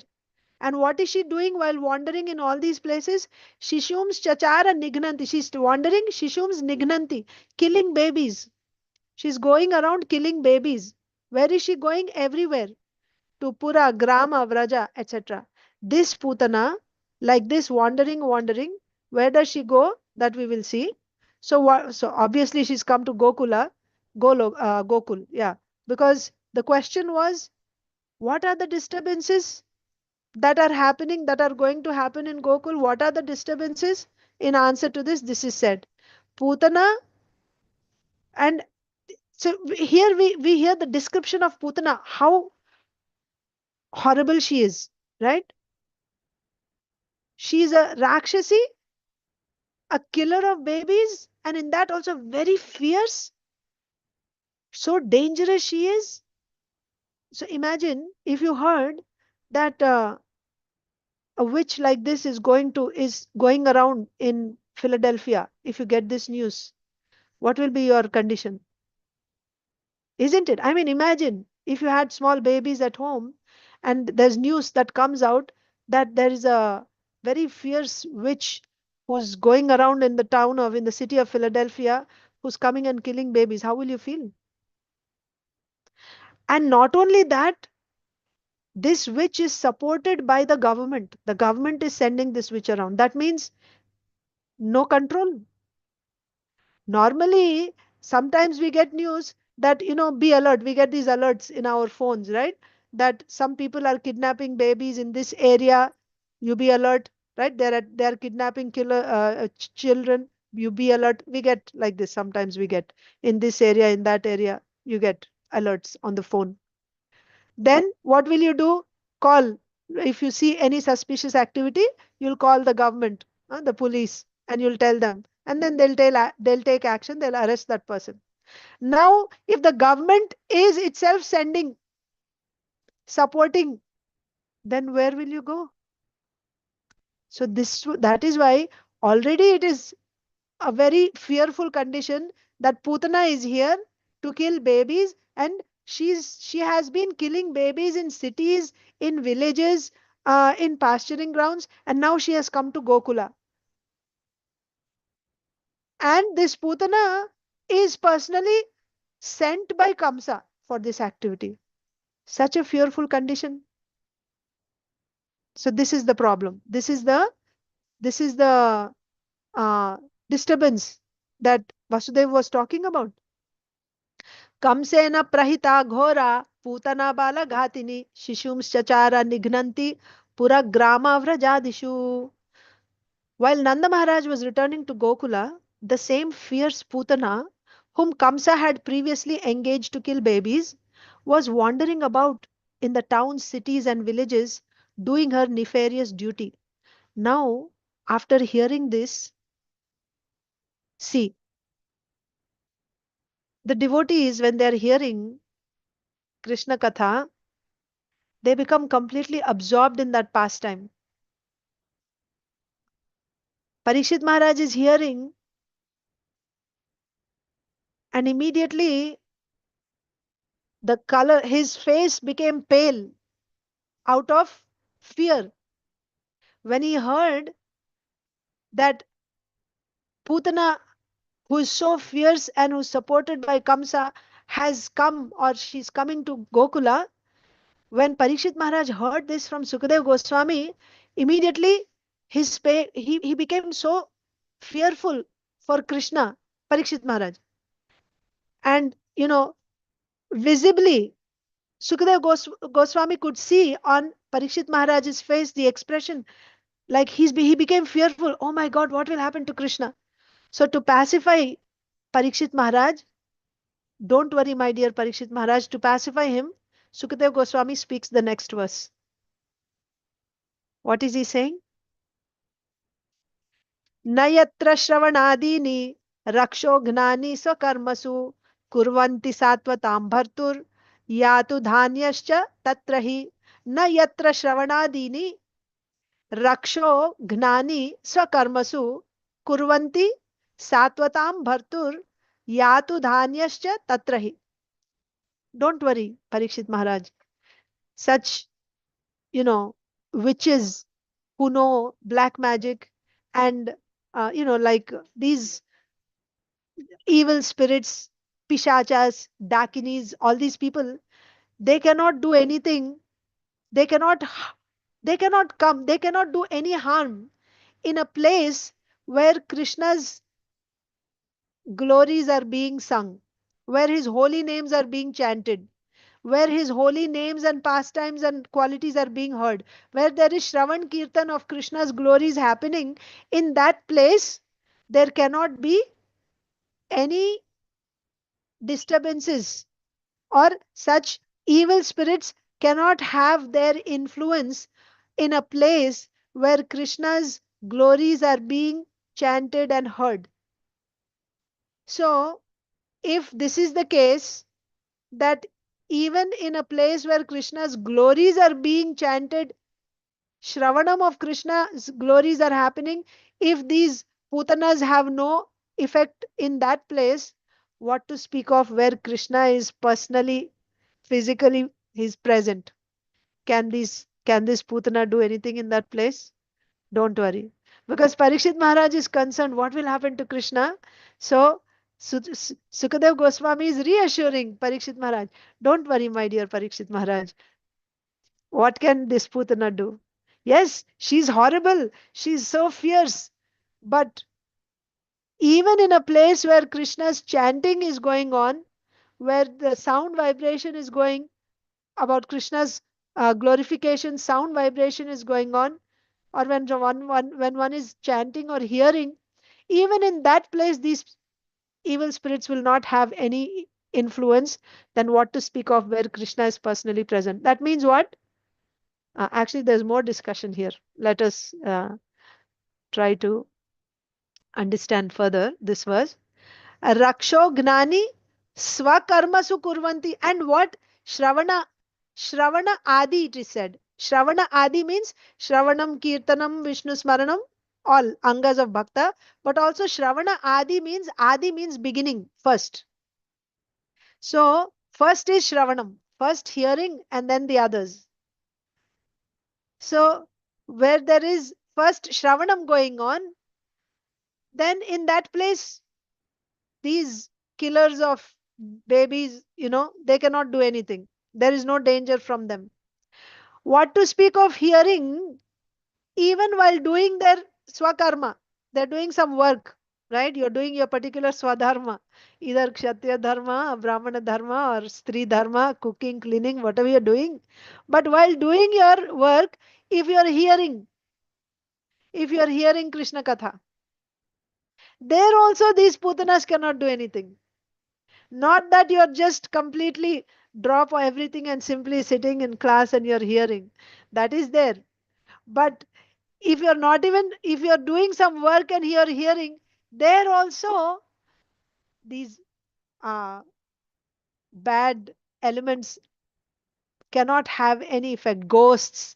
And what is she doing while wandering in all these places? śiśūṁś, cacāra, nighnantī. She's wandering, śiśūṁś, nighnantī, killing babies. She's going around killing babies. Where is she going? Everywhere. To pura-grāma-vrajādiṣu, etc. This pūtanā, like this wandering, where does she go? That we will see. So obviously she's come to Gokul, yeah. Because the question was, what are the disturbances that are happening, that are going to happen in Gokul? What are the disturbances? In answer to this is said, Pūtanā, and so here we hear the description of Pūtanā, how horrible she is, right? She is a Rakshasi, a killer of babies, and in that also very fierce, so dangerous she is. So imagine if you heard that a witch like this is going around in Philadelphia. If you get this news, what will be your condition? Isn't it? I mean, imagine if you had small babies at home and there's news that comes out that there is a very fierce witch who's going around in the town of in the city of Philadelphia, who's coming and killing babies. How will you feel? And not only that, this witch is supported by the government. The government is sending this witch around. That means no control. Normally, sometimes we get news that, be alert. We get these alerts in our phones, right? That some people are kidnapping babies in this area. You be alert, right? They're kidnapping children. You be alert. We get like this. Sometimes we get in this area, in that area. You get alerts on the phone. Then what will you do? Call. If you see any suspicious activity, you'll call the government, the police, and you'll tell them. And then they'll take action, they'll arrest that person. Now, if the government is itself supporting, then where will you go? So that is why already it is a very fearful condition that Pūtanā is here to kill babies, and she has been killing babies in cities, in villages, in pasturing grounds, and now she has come to Gokula. And this Pūtanā is personally sent by Kamsa for this activity. Such a fearful condition. So this is the problem. This is the disturbance that Vasudeva was talking about. kaṁsena prahitā ghorā pūtanā bāla-ghātinī śiśūṁś cacāra nighnantī pura-grāma-vrajādiṣu. While Nanda Maharaj was returning to Gokula, the same fierce Pūtanā, whom Kamsa had previously engaged to kill babies, was wandering about in the towns, cities, and villages, doing her nefarious duty. Now, after hearing this, see, the devotees, when they are hearing Krishna Katha, they become completely absorbed in that pastime. Pariksit Maharaj is hearing, and immediately the color, his face became pale out of fear. When he heard that Pūtanā, who is so fierce and who is supported by Kamsa, has come, or she's coming to Gokula, when Pariksit Maharaj heard this from Sukadeva Goswami, immediately he became so fearful for Krishna, Pariksit Maharaj. And, visibly, Sukadeva Goswami could see on Pariksit Maharaj's face the expression, like he became fearful. Oh my God, what will happen to Krishna? So to pacify Pariksit Maharaj, don't worry, my dear Pariksit Maharaj, to pacify him, Sukadeva Goswami speaks the next verse. What is he saying? Nayatra shravanādīni raksho gnāni swakarmasu kurvanti satvatam bhartur yatu dhanyascha tatrahi. Nayatra shravanādīni raksho gnāni swakarmasu kurvanti satvatam bhartur yatu dhanyascha tatrahi. Don't worry, Pariksit Maharaj. Such, witches who know black magic and, like these evil spirits, pishachas, dakinis, all these people, they cannot do anything. They cannot, they cannot do any harm in a place where Krishna's glories are being sung, where his holy names are being chanted, where his holy names and pastimes and qualities are being heard, where there is Shravan Kirtan of Krishna's glories happening. In that place, there cannot be any disturbances, or such evil spirits cannot have their influence in a place where Krishna's glories are being chanted and heard. So, if this is the case, that even in a place where Krishna's glories are being chanted, Shravanam of Krishna's glories are happening, if these putanas have no effect in that place, what to speak of where Krishna is personally, physically, he's present? Can this putana do anything in that place? Don't worry. Because Pariksit Maharaj is concerned what will happen to Krishna. So Sukadev Goswami is reassuring Pariksit Maharaj. Don't worry, my dear Pariksit Maharaj. What can this Putana do? Yes, she's horrible. She's so fierce. But even in a place where Krishna's chanting is going on, where the sound vibration is going about Krishna's glorification, sound vibration is going on, or when one is chanting or hearing, even in that place, these evil spirits will not have any influence. Then what to speak of where Krishna is personally present? That means what? Actually, there's more discussion here. Let us try to understand further this verse. Raksho gnani swakarmasu kurvanti. And what? Shravana adi, it is said. Shravana adi means Shravanam, Kirtanam, Vishnu Smaranam, all angas of bhakta. But also Shravana adi means beginning, first. So first is Shravanam, first hearing and then the others. So where there is first Shravanam going on, then in that place, these killers of babies, they cannot do anything. There is no danger from them. What to speak of hearing, even while doing their swakarma, they're doing some work, right? You're doing your particular svadharma, either kshatriya dharma, brahmana dharma, or stri dharma, cooking, cleaning, whatever you're doing. But while doing your work, if you're hearing, Krishna Katha, there also these putanas cannot do anything. Not that you're just completely drop everything and simply sitting in class and you're hearing. That is there. But if you're doing some work and you're hearing, there also these uh, bad elements cannot have any effect. Ghosts,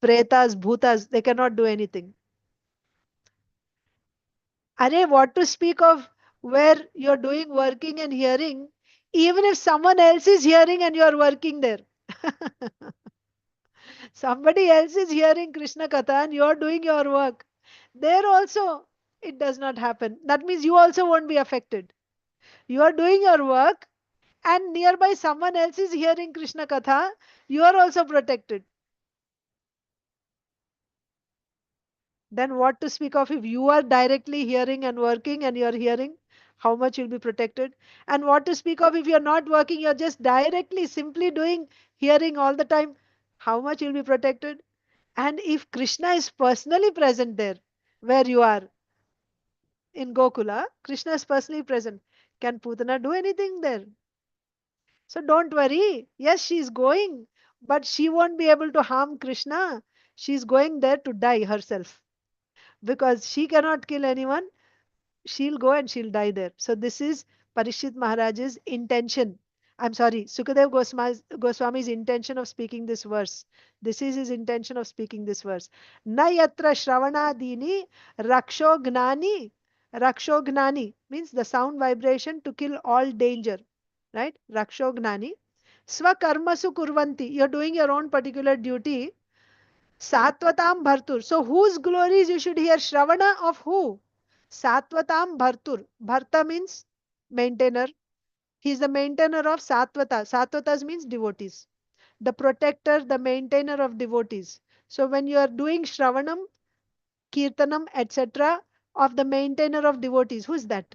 pretas, bhutas, they cannot do anything. Arey, what to speak of where you're doing working and hearing, even if someone else is hearing and you're working there. Somebody else is hearing Krishna Katha and you're doing your work. There also, it does not happen. That means you also won't be affected. You are doing your work and nearby someone else is hearing Krishna Katha, you are also protected. Then what to speak of if you are directly hearing and working and you are hearing, how much you'll be protected? And what to speak of if you're not working, you're just directly simply doing hearing all the time, how much you'll be protected? And if Krishna is personally present there, where you are in Gokula, Krishna is personally present. Can Putana do anything there? So don't worry. Yes, she is going, but she won't be able to harm Krishna. She's going there to die herself because she cannot kill anyone. She'll go and she'll die there. So this is Pariksit Maharaj's intention. I'm sorry, Sukadev Goswami's intention of speaking this verse. This is his intention of speaking this verse. Na yatra shravanadini raksho gnani. Raksho gnani means the sound vibration to kill all danger. Right? Raksho gnani. Swakarmasu kurvanti. You're doing your own particular duty. Satvatam bhartur. So whose glories you should hear? Shravana of who? Satvatam bhartur. Bharta means maintainer. He is the maintainer of Satvata. Satvatas means devotees. The protector, the maintainer of devotees. So when you are doing Shravanam, Kirtanam, etc., of the maintainer of devotees, who is that?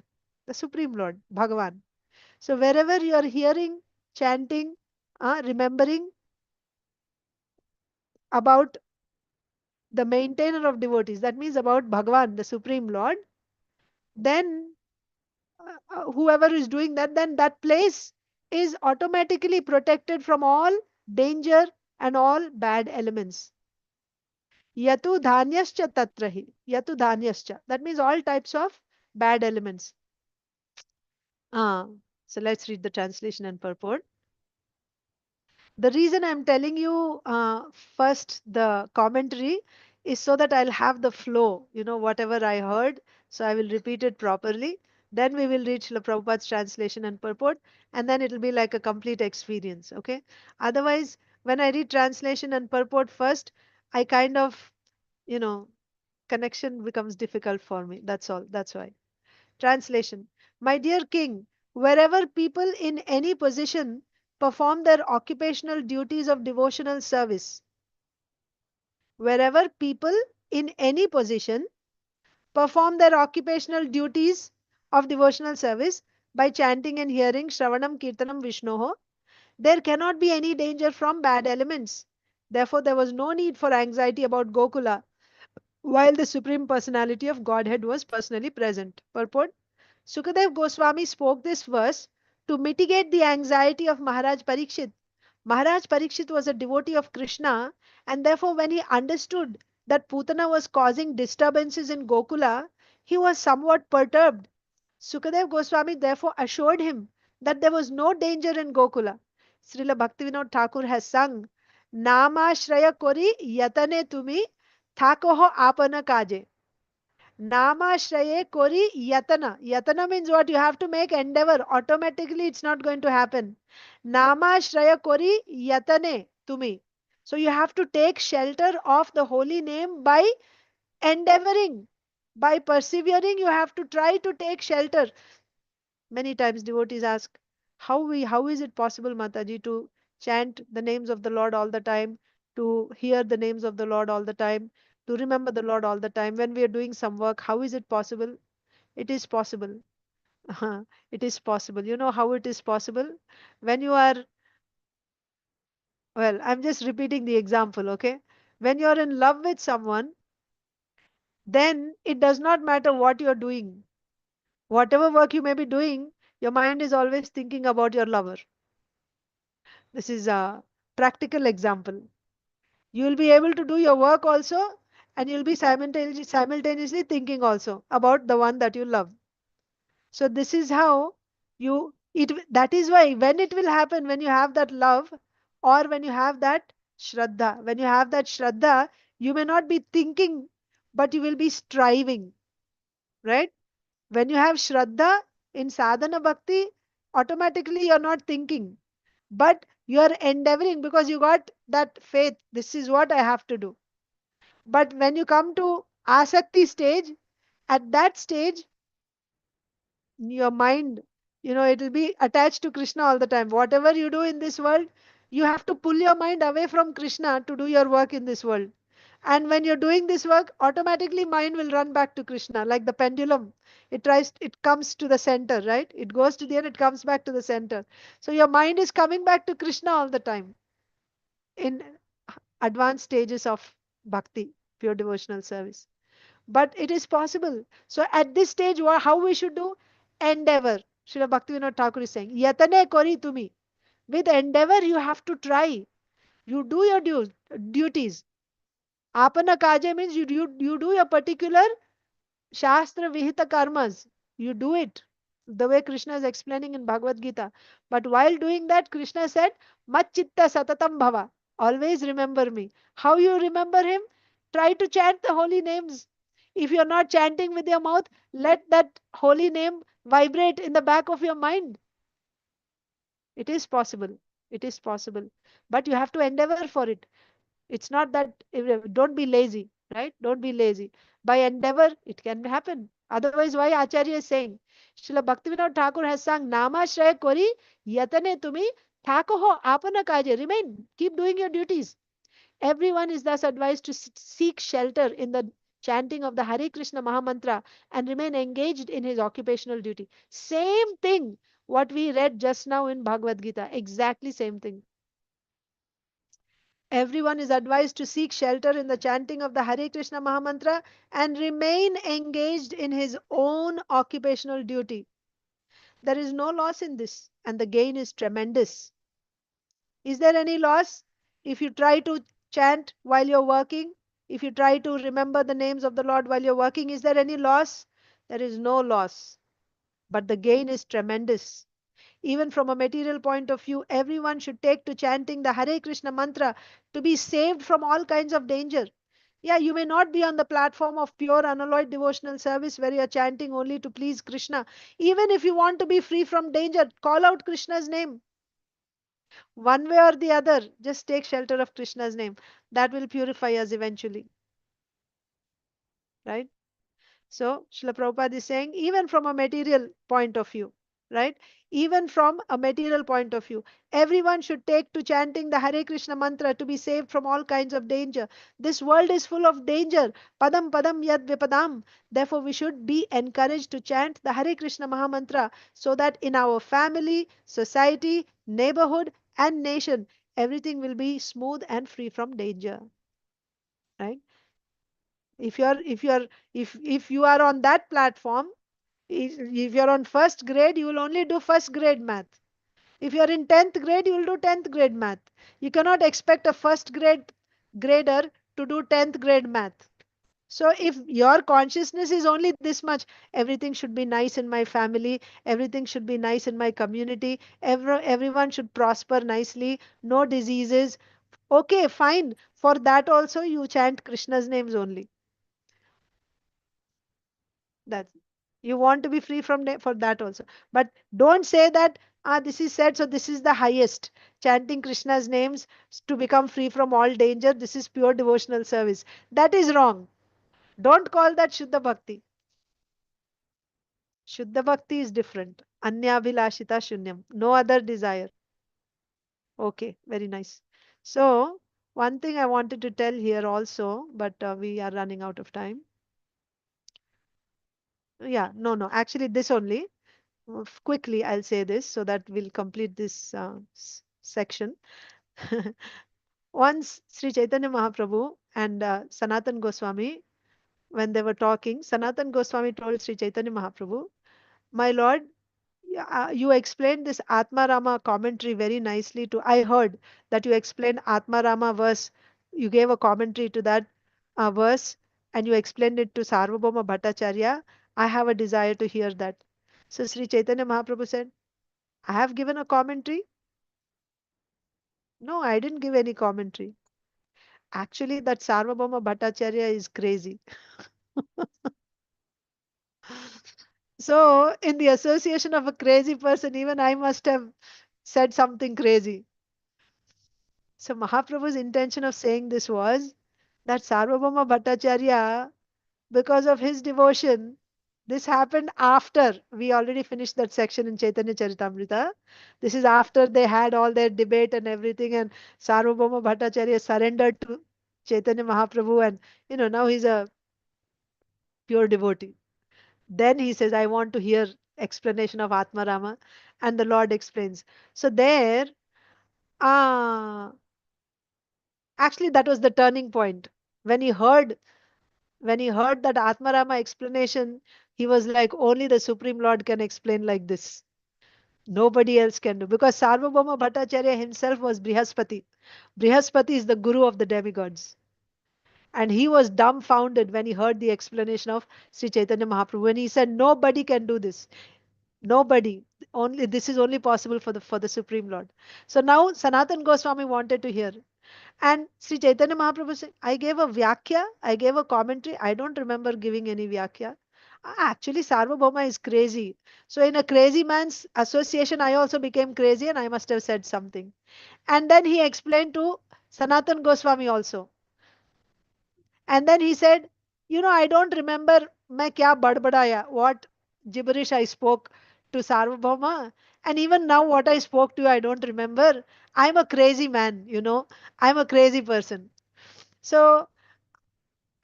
The Supreme Lord, Bhagavan. So wherever you are hearing, chanting, remembering about the maintainer of devotees, that means about Bhagavan, the Supreme Lord, then whoever is doing that, then that place is automatically protected from all danger and all bad elements. Yatu dhanyascha tatrahi. Yatu dhanyascha. That means all types of bad elements. Ah, so let's read the translation and purport. The reason I'm telling you first the commentary is so that I'll have the flow, whatever I heard. So I will repeat it properly. Then we will reach Srila Prabhupada's translation and purport, and then it'll be like a complete experience. Okay. Otherwise, when I read translation and purport first, I kind of, you know, connection becomes difficult for me. That's all. That's why. Translation. My dear king, wherever people in any position perform their occupational duties of devotional service, wherever people in any position perform their occupational duties of devotional service by chanting and hearing Shravanam Kirtanam Vishnoho, there cannot be any danger from bad elements. Therefore, there was no need for anxiety about Gokula while the Supreme Personality of Godhead was personally present. Purport. Sukadev Goswami spoke this verse to mitigate the anxiety of Maharaj Pariksit. Maharaj Pariksit was a devotee of Krishna, and therefore, when he understood that Pūtanā was causing disturbances in Gokula, he was somewhat perturbed. Sukadev Goswami therefore assured him that there was no danger in Gokula. Srila Bhaktivinoda Thakur has sung, Namashraya kori yatane tumi thakoho apana kaje. Namashraye kori yatana. Yatana means what? You have to make endeavor. Automatically, it's not going to happen. Namashraya kori yatane tumi. So you have to take shelter of the holy name by endeavoring. By persevering, you have to try to take shelter. Many times devotees ask, how is it possible, Mataji, to chant the names of the Lord all the time, to hear the names of the Lord all the time, to remember the Lord all the time? When we are doing some work, how is it possible? It is possible. It is possible. You know how it is possible? When you are, well, I'm just repeating the example, okay? When you're in love with someone, then it does not matter what you're doing. Whatever work you may be doing, your mind is always thinking about your lover. This is a practical example. You will be able to do your work also, and you'll be simultaneously thinking also about the one that you love. So this is how that is why when it will happen, when you have that love or when you have that Shraddha, you may not be thinking, but you will be striving, right? When you have Shraddha in sadhana bhakti, automatically you're not thinking, but you are endeavoring because you got that faith. This is what I have to do. But when you come to asakti stage, at that stage, your mind, it will be attached to Krishna all the time. Whatever you do in this world, you have to pull your mind away from Krishna to do your work in this world. And when you're doing this work, automatically mind will run back to Krishna, like the pendulum. It comes to the center, right? It goes to the end, it comes back to the center. So your mind is coming back to Krishna all the time in advanced stages of bhakti, pure devotional service. But it is possible. So at this stage, how we should do? Endeavor. Srila Bhaktivinoda Thakur is saying, Yatane kori tumi. With endeavor, you have to try. You do your duties. Apana kaje means you do your particular Shastra Vihita karmas. You do it the way Krishna is explaining in Bhagavad Gita. But while doing that, Krishna said, Mat chitta satatam bhava. Always remember me. How you remember him? Try to chant the holy names. If you're not chanting with your mouth, let that holy name vibrate in the back of your mind. It is possible. It is possible. But you have to endeavor for it. It's not that, don't be lazy, right? Don't be lazy. By endeavor, it can happen. Otherwise, why Acharya is saying? Srila Bhaktivinoda Thakur has sung, Namashraya Kori, Yatane Tumi, Thako ho apana kaje. Remain, keep doing your duties. Everyone is thus advised to seek shelter in the chanting of the Hare Krishna Mahamantra and remain engaged in his occupational duty. Same thing what we read just now in Bhagavad Gita. Exactly same thing. Everyone is advised to seek shelter in the chanting of the Hare Krishna Mahamantra and remain engaged in his own occupational duty. There is no loss in this, and the gain is tremendous. Is there any loss? If you try to chant while you're working, if you try to remember the names of the Lord while you're working, is there any loss? There is no loss, but the gain is tremendous. Even from a material point of view, everyone should take to chanting the Hare Krishna mantra to be saved from all kinds of danger. Yeah, you may not be on the platform of pure unalloyed devotional service where you're chanting only to please Krishna. Even if you want to be free from danger, call out Krishna's name. One way or the other, just take shelter of Krishna's name. That will purify us eventually, right? So, Srila Prabhupada is saying, even from a material point of view, right? Even from a material point of view, everyone should take to chanting the Hare Krishna mantra to be saved from all kinds of danger. This world is full of danger. Padam padam yad vipadam. Therefore, we should be encouraged to chant the Hare Krishna Mahamantra so that in our family, society, neighborhood, and nation, everything will be smooth and free from danger. Right? If you are on that platform, if you're on first grade, you will only do first grade math. If you're in 10th grade, you will do 10th grade math. You cannot expect a first grade grader to do 10th grade math. So if your consciousness is only this much, everything should be nice in my family, everything should be nice in my community, everyone should prosper nicely, no diseases. Okay, fine. For that also you chant Krishna's names only. That's, you want to be free from for that also. But don't say that, this is said, so this is the highest. Chanting Krishna's names to become free from all danger, this is pure devotional service. That is wrong. Don't call that Shuddha Bhakti. Shuddha Bhakti is different. Anyabhilashita Shunyam. No other desire. Okay, very nice. So, one thing I wanted to tell here also, but we are running out of time. Yeah, no. Actually, this only. Quickly, I'll say this so that we'll complete this section. Once Sri Chaitanya Mahaprabhu and Sanatan Goswami, when they were talking, Sanatan Goswami told Sri Chaitanya Mahaprabhu, my Lord, you explained this Atma Rama commentary very nicely to. I heard that you explained Atma Rama verse. You gave a commentary to that verse and you explained it to Sarvabhauma Bhattacharya. I have a desire to hear that. So Sri Chaitanya Mahaprabhu said, I have given a commentary. No, I didn't give any commentary. Actually, that Sarvabhauma Bhattacharya is crazy. So, in the association of a crazy person, even I must have said something crazy. So, Mahaprabhu's intention of saying this was that Sarvabhauma Bhattacharya, because of his devotion, this happened after we already finished that section in Chaitanya Charitamrita. This is after they had all their debate and everything, and Sarvabhauma Bhattacharya surrendered to Chaitanya Mahaprabhu, and now he's a pure devotee. Then he says, I want to hear explanation of Atmarama, and the Lord explains. So there, uh, actually that was the turning point. When he heard that Atmarama explanation, he was like, only the Supreme Lord can explain like this. Nobody else can do. Because Sarvabhauma Bhattacharya himself was Brihaspati. Brihaspati is the guru of the demigods. And he was dumbfounded when he heard the explanation of Sri Chaitanya Mahaprabhu. When he said, nobody can do this. Nobody. Only this is only possible for the Supreme Lord. So now Sanatan Goswami wanted to hear. And Sri Chaitanya Mahaprabhu said, I gave a vyakya, I gave a commentary. I don't remember giving any vyakya. Actually, Sarvabhauma is crazy. So in a crazy man's association, I also became crazy and I must have said something. And then he explained to Sanatan Goswami also. And then he said, I don't remember मैं क्या बड़बड़ाया, what gibberish I spoke to Sarvabhauma. And even now what I spoke to you, I don't remember. I'm a crazy man. I'm a crazy person. So,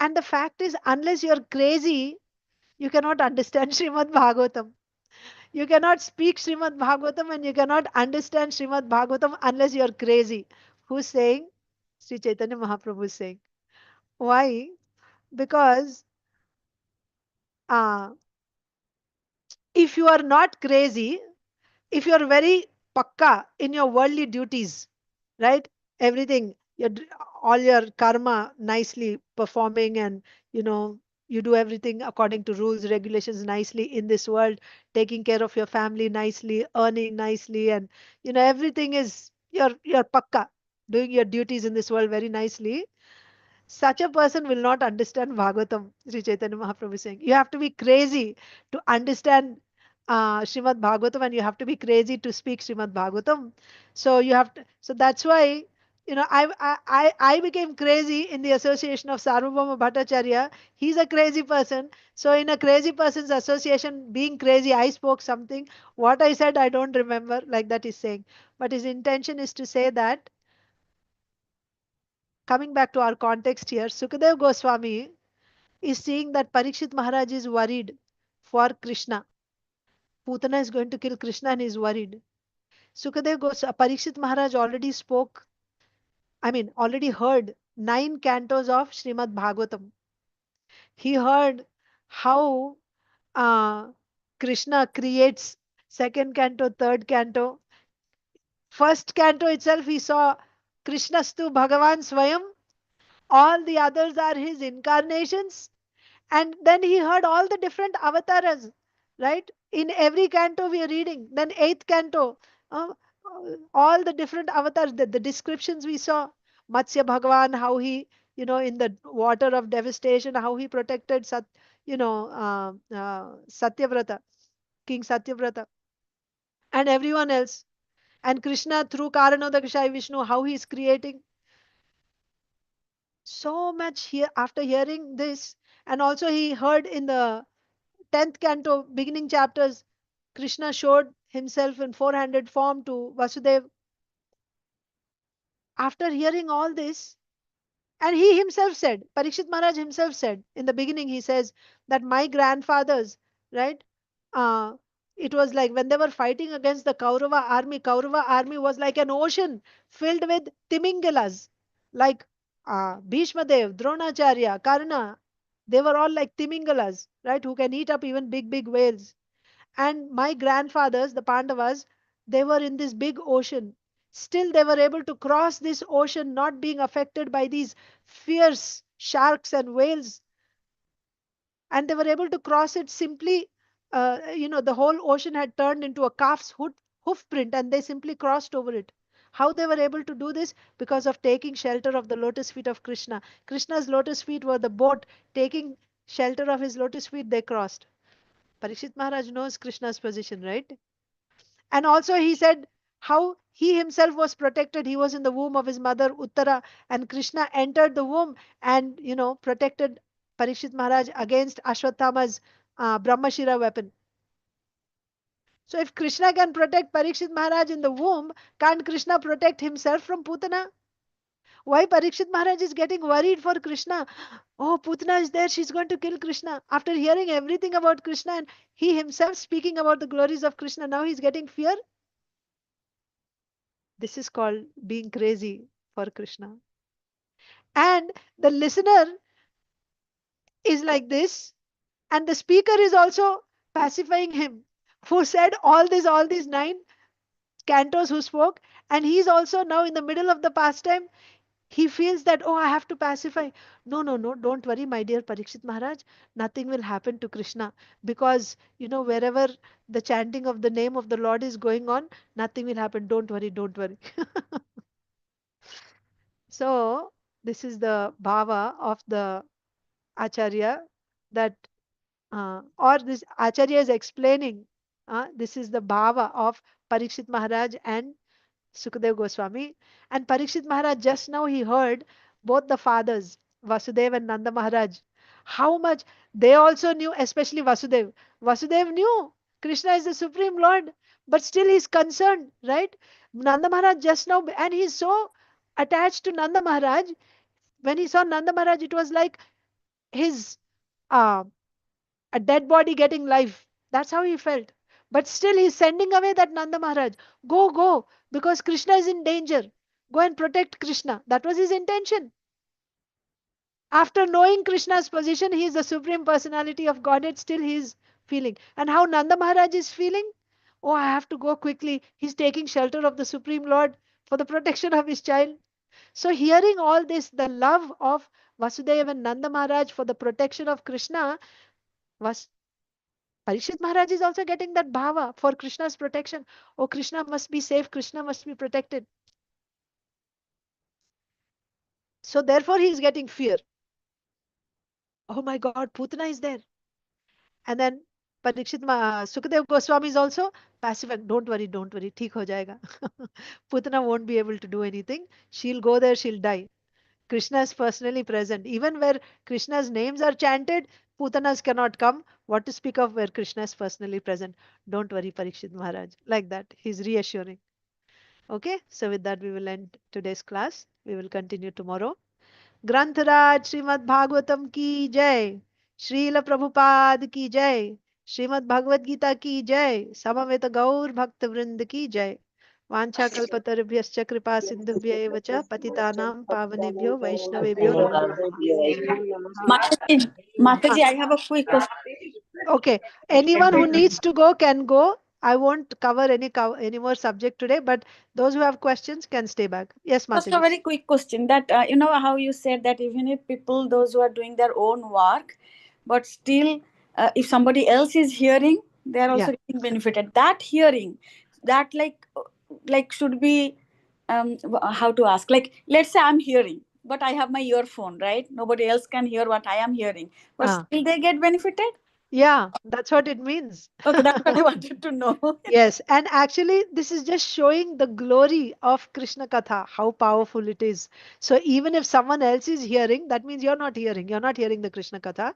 and the fact is, unless you're crazy, you cannot understand Srimad Bhagavatam. You cannot speak Srimad Bhagavatam and you cannot understand Srimad Bhagavatam unless you're crazy. Who's saying? Sri Chaitanya Mahaprabhu is saying. Why? Because uh, if you are not crazy, if you are very pakka in your worldly duties, right? Everything, all your karma nicely performing, and you know you do everything according to rules, regulations nicely in this world, taking care of your family nicely, earning nicely, and everything is your pakka, doing your duties in this world very nicely. Such a person will not understand Bhagavatam, Sri Chaitanya Mahaprabhu is saying. You have to be crazy to understand Srimad Bhagavatam, and you have to be crazy to speak Srimad Bhagavatam. So you have to, so that's why, I became crazy in the association of Sarvabhauma Bhattacharya. He's a crazy person. So in a crazy person's association, being crazy, I spoke something. What I said, I don't remember, like that is saying. But his intention is to say that, coming back to our context here, Sukadev Goswami is seeing that Pariksit Maharaj is worried for Krishna. Pūtanā is going to kill Krishna and he is worried. Pariksit Maharaj already spoke, already heard 9 cantos of Srimad Bhagavatam. He heard how uh, Krishna creates second canto, third canto. First canto itself, he saw Krishnastu Bhagavan Swayam. All the others are his incarnations. And then he heard all the different avatars, right? In every canto we are reading. Then eighth canto, uh, all the different avatars, the descriptions we saw. Matsya Bhagavan, how he, in the water of devastation, how he protected Satyavrata, King Satyavrata, and everyone else. And Krishna through Karanodakashai Vishnu, how he is creating so much here after hearing this. And also he heard in the 10th canto, beginning chapters, Krishna showed himself in four-handed form to Vasudev. After hearing all this, and he himself said, Pariksit Maharaj himself said, in the beginning, he says that my grandfathers, right? Uh, it was like when they were fighting against the Kaurava army was like an ocean filled with Timingalas, like Bhishma Dev, Dronacharya, Karna. They were all like Timingalas, right? Who can eat up even big, big whales. And my grandfathers, the Pandavas, they were in this big ocean. Still, they were able to cross this ocean, not being affected by these fierce sharks and whales. And they were able to cross it simply, the whole ocean had turned into a calf's hoof print, and they simply crossed over it. How they were able to do this? Because of taking shelter of the lotus feet of Krishna. Krishna's lotus feet were the boat. Taking shelter of his lotus feet, they crossed. Parikshit Maharaj knows Krishna's position, right? And also he said how he himself was protected. He was in the womb of his mother Uttara, and Krishna entered the womb and protected Parikshit Maharaj against Ashwatthama's Brahmashira weapon. So if Krishna can protect Parikshit Maharaj in the womb, can't Krishna protect himself from Pūtanā? Why Parikshit Maharaj is getting worried for Krishna? Oh, Pūtanā is there, she's going to kill Krishna. After hearing everything about Krishna and he himself speaking about the glories of Krishna, now he's getting fear. This is called being crazy for Krishna. And the listener is like this, and the speaker is also pacifying him, who said all these 9 cantos who spoke, and he's also now in the middle of the pastime. He feels that, oh, I have to pacify. No, no, no, don't worry, my dear Parikshit Maharaj. Nothing will happen to Krishna because, wherever the chanting of the name of the Lord is going on, nothing will happen. Don't worry, don't worry. So this is the bhava of the Acharya, that or this Acharya is explaining, this is the bhava of Pariksit Maharaj and Suta Gosvami. And Pariksit Maharaj, just now he heard both the fathers, Vasudev and Nanda Maharaj, how much they also knew, especially Vasudev. Vasudev knew Krishna is the Supreme Lord, but still he's concerned, right? Nanda Maharaj just now, and he's so attached to Nanda Maharaj. When he saw Nanda Maharaj, it was like his uh, a dead body getting life. That's how he felt. But still, he's sending away that Nanda Maharaj. Go, go, because Krishna is in danger. Go and protect Krishna. That was his intention. After knowing Krishna's position, he is the Supreme Personality of Godhead, still he is feeling. And how Nanda Maharaj is feeling? Oh, I have to go quickly. He's taking shelter of the Supreme Lord for the protection of his child. So, hearing all this, the love of Vasudeva and Nanda Maharaj for the protection of Krishna was. Pariksit Maharaj is also getting that bhava for Krishna's protection. Oh, Krishna must be safe, Krishna must be protected. So therefore he is getting fear. Oh my God, Pūtanā is there. And then Sukadev Goswami is also passive and don't worry, theek ho jayega. Pūtanā won't be able to do anything. She'll go there, she'll die. Krishna is personally present. Even where Krishna's names are chanted, Pūtanās cannot come. What to speak of where Krishna is personally present? Don't worry, Pariksit Maharaj. Like that, he's reassuring. Okay, so with that, we will end today's class. We will continue tomorrow. ग्रंथराज Shrimad Bhagavatam की जय, श्रील प्रभुपाद की जय, श्रीमद् भगवद गीता की जय, समवेत गौर भक्त वृंद की जय. वांछा कल्पतरुभ्यश्च कृपा सिंधुभ्य एव च पतितानां पावनेभ्यो वैष्णवेभ्यो नमो नमः. Mataji, I have a quick question. Okay, anyone who needs to go can go. I won't cover any more subject today, but those who have questions can stay back. Yes, Just a Mataji. very quick question that, you know how you said that even if people, those who are doing their own work, but still, if somebody else is hearing, they are also getting benefited. That hearing, that like should be, how to ask? Like, let's say I'm hearing, but I have my earphone, right? Nobody else can hear what I am hearing, but still they get benefited. Yeah, that's what it means. Okay, that's what I wanted to know. Yes, and actually, this is just showing the glory of Krishna Katha, how powerful it is. So, even if someone else is hearing, that means you're not hearing. You're not hearing the Krishna Katha.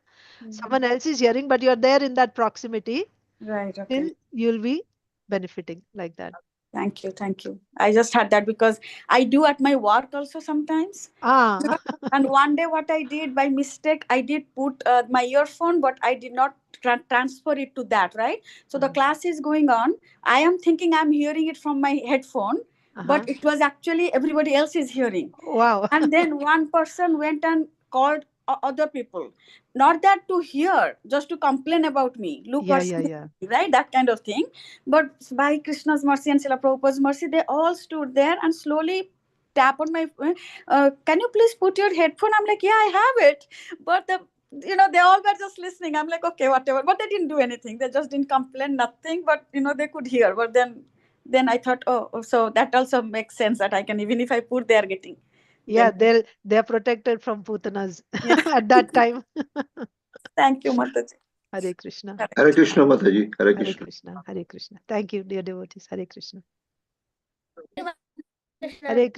Someone else is hearing, but you're there in that proximity. Right, okay. Then you'll be benefiting like that. Thank you, thank you. I just had that because I do at my work also sometimes. And one day what I did by mistake, I did put my earphone, but I did not transfer it to that, right? So the class is going on. I am thinking I'm hearing it from my headphone, but it was actually everybody else is hearing. Wow. And then one person went and called other people. Not that to hear, just to complain about me. Look, right? That kind of thing. But by Krishna's mercy and Srila Prabhupada's mercy, they all stood there and slowly tap on my, can you please put your headphone? I'm like, yeah, I have it. But they all were just listening. I'm like, okay, whatever. But they didn't do anything. They just didn't complain, nothing. But, they could hear. But then I thought, oh, so that also makes sense that I can, even if I put, they are getting. Yeah, they're protected from Pūtanās at that time. Thank you, Mataji. Hare Krishna. Hare Krishna, Mataji. Hare Krishna. Hare Krishna. Hare Krishna. Thank you, dear devotees. Hare Krishna. Hare Krishna.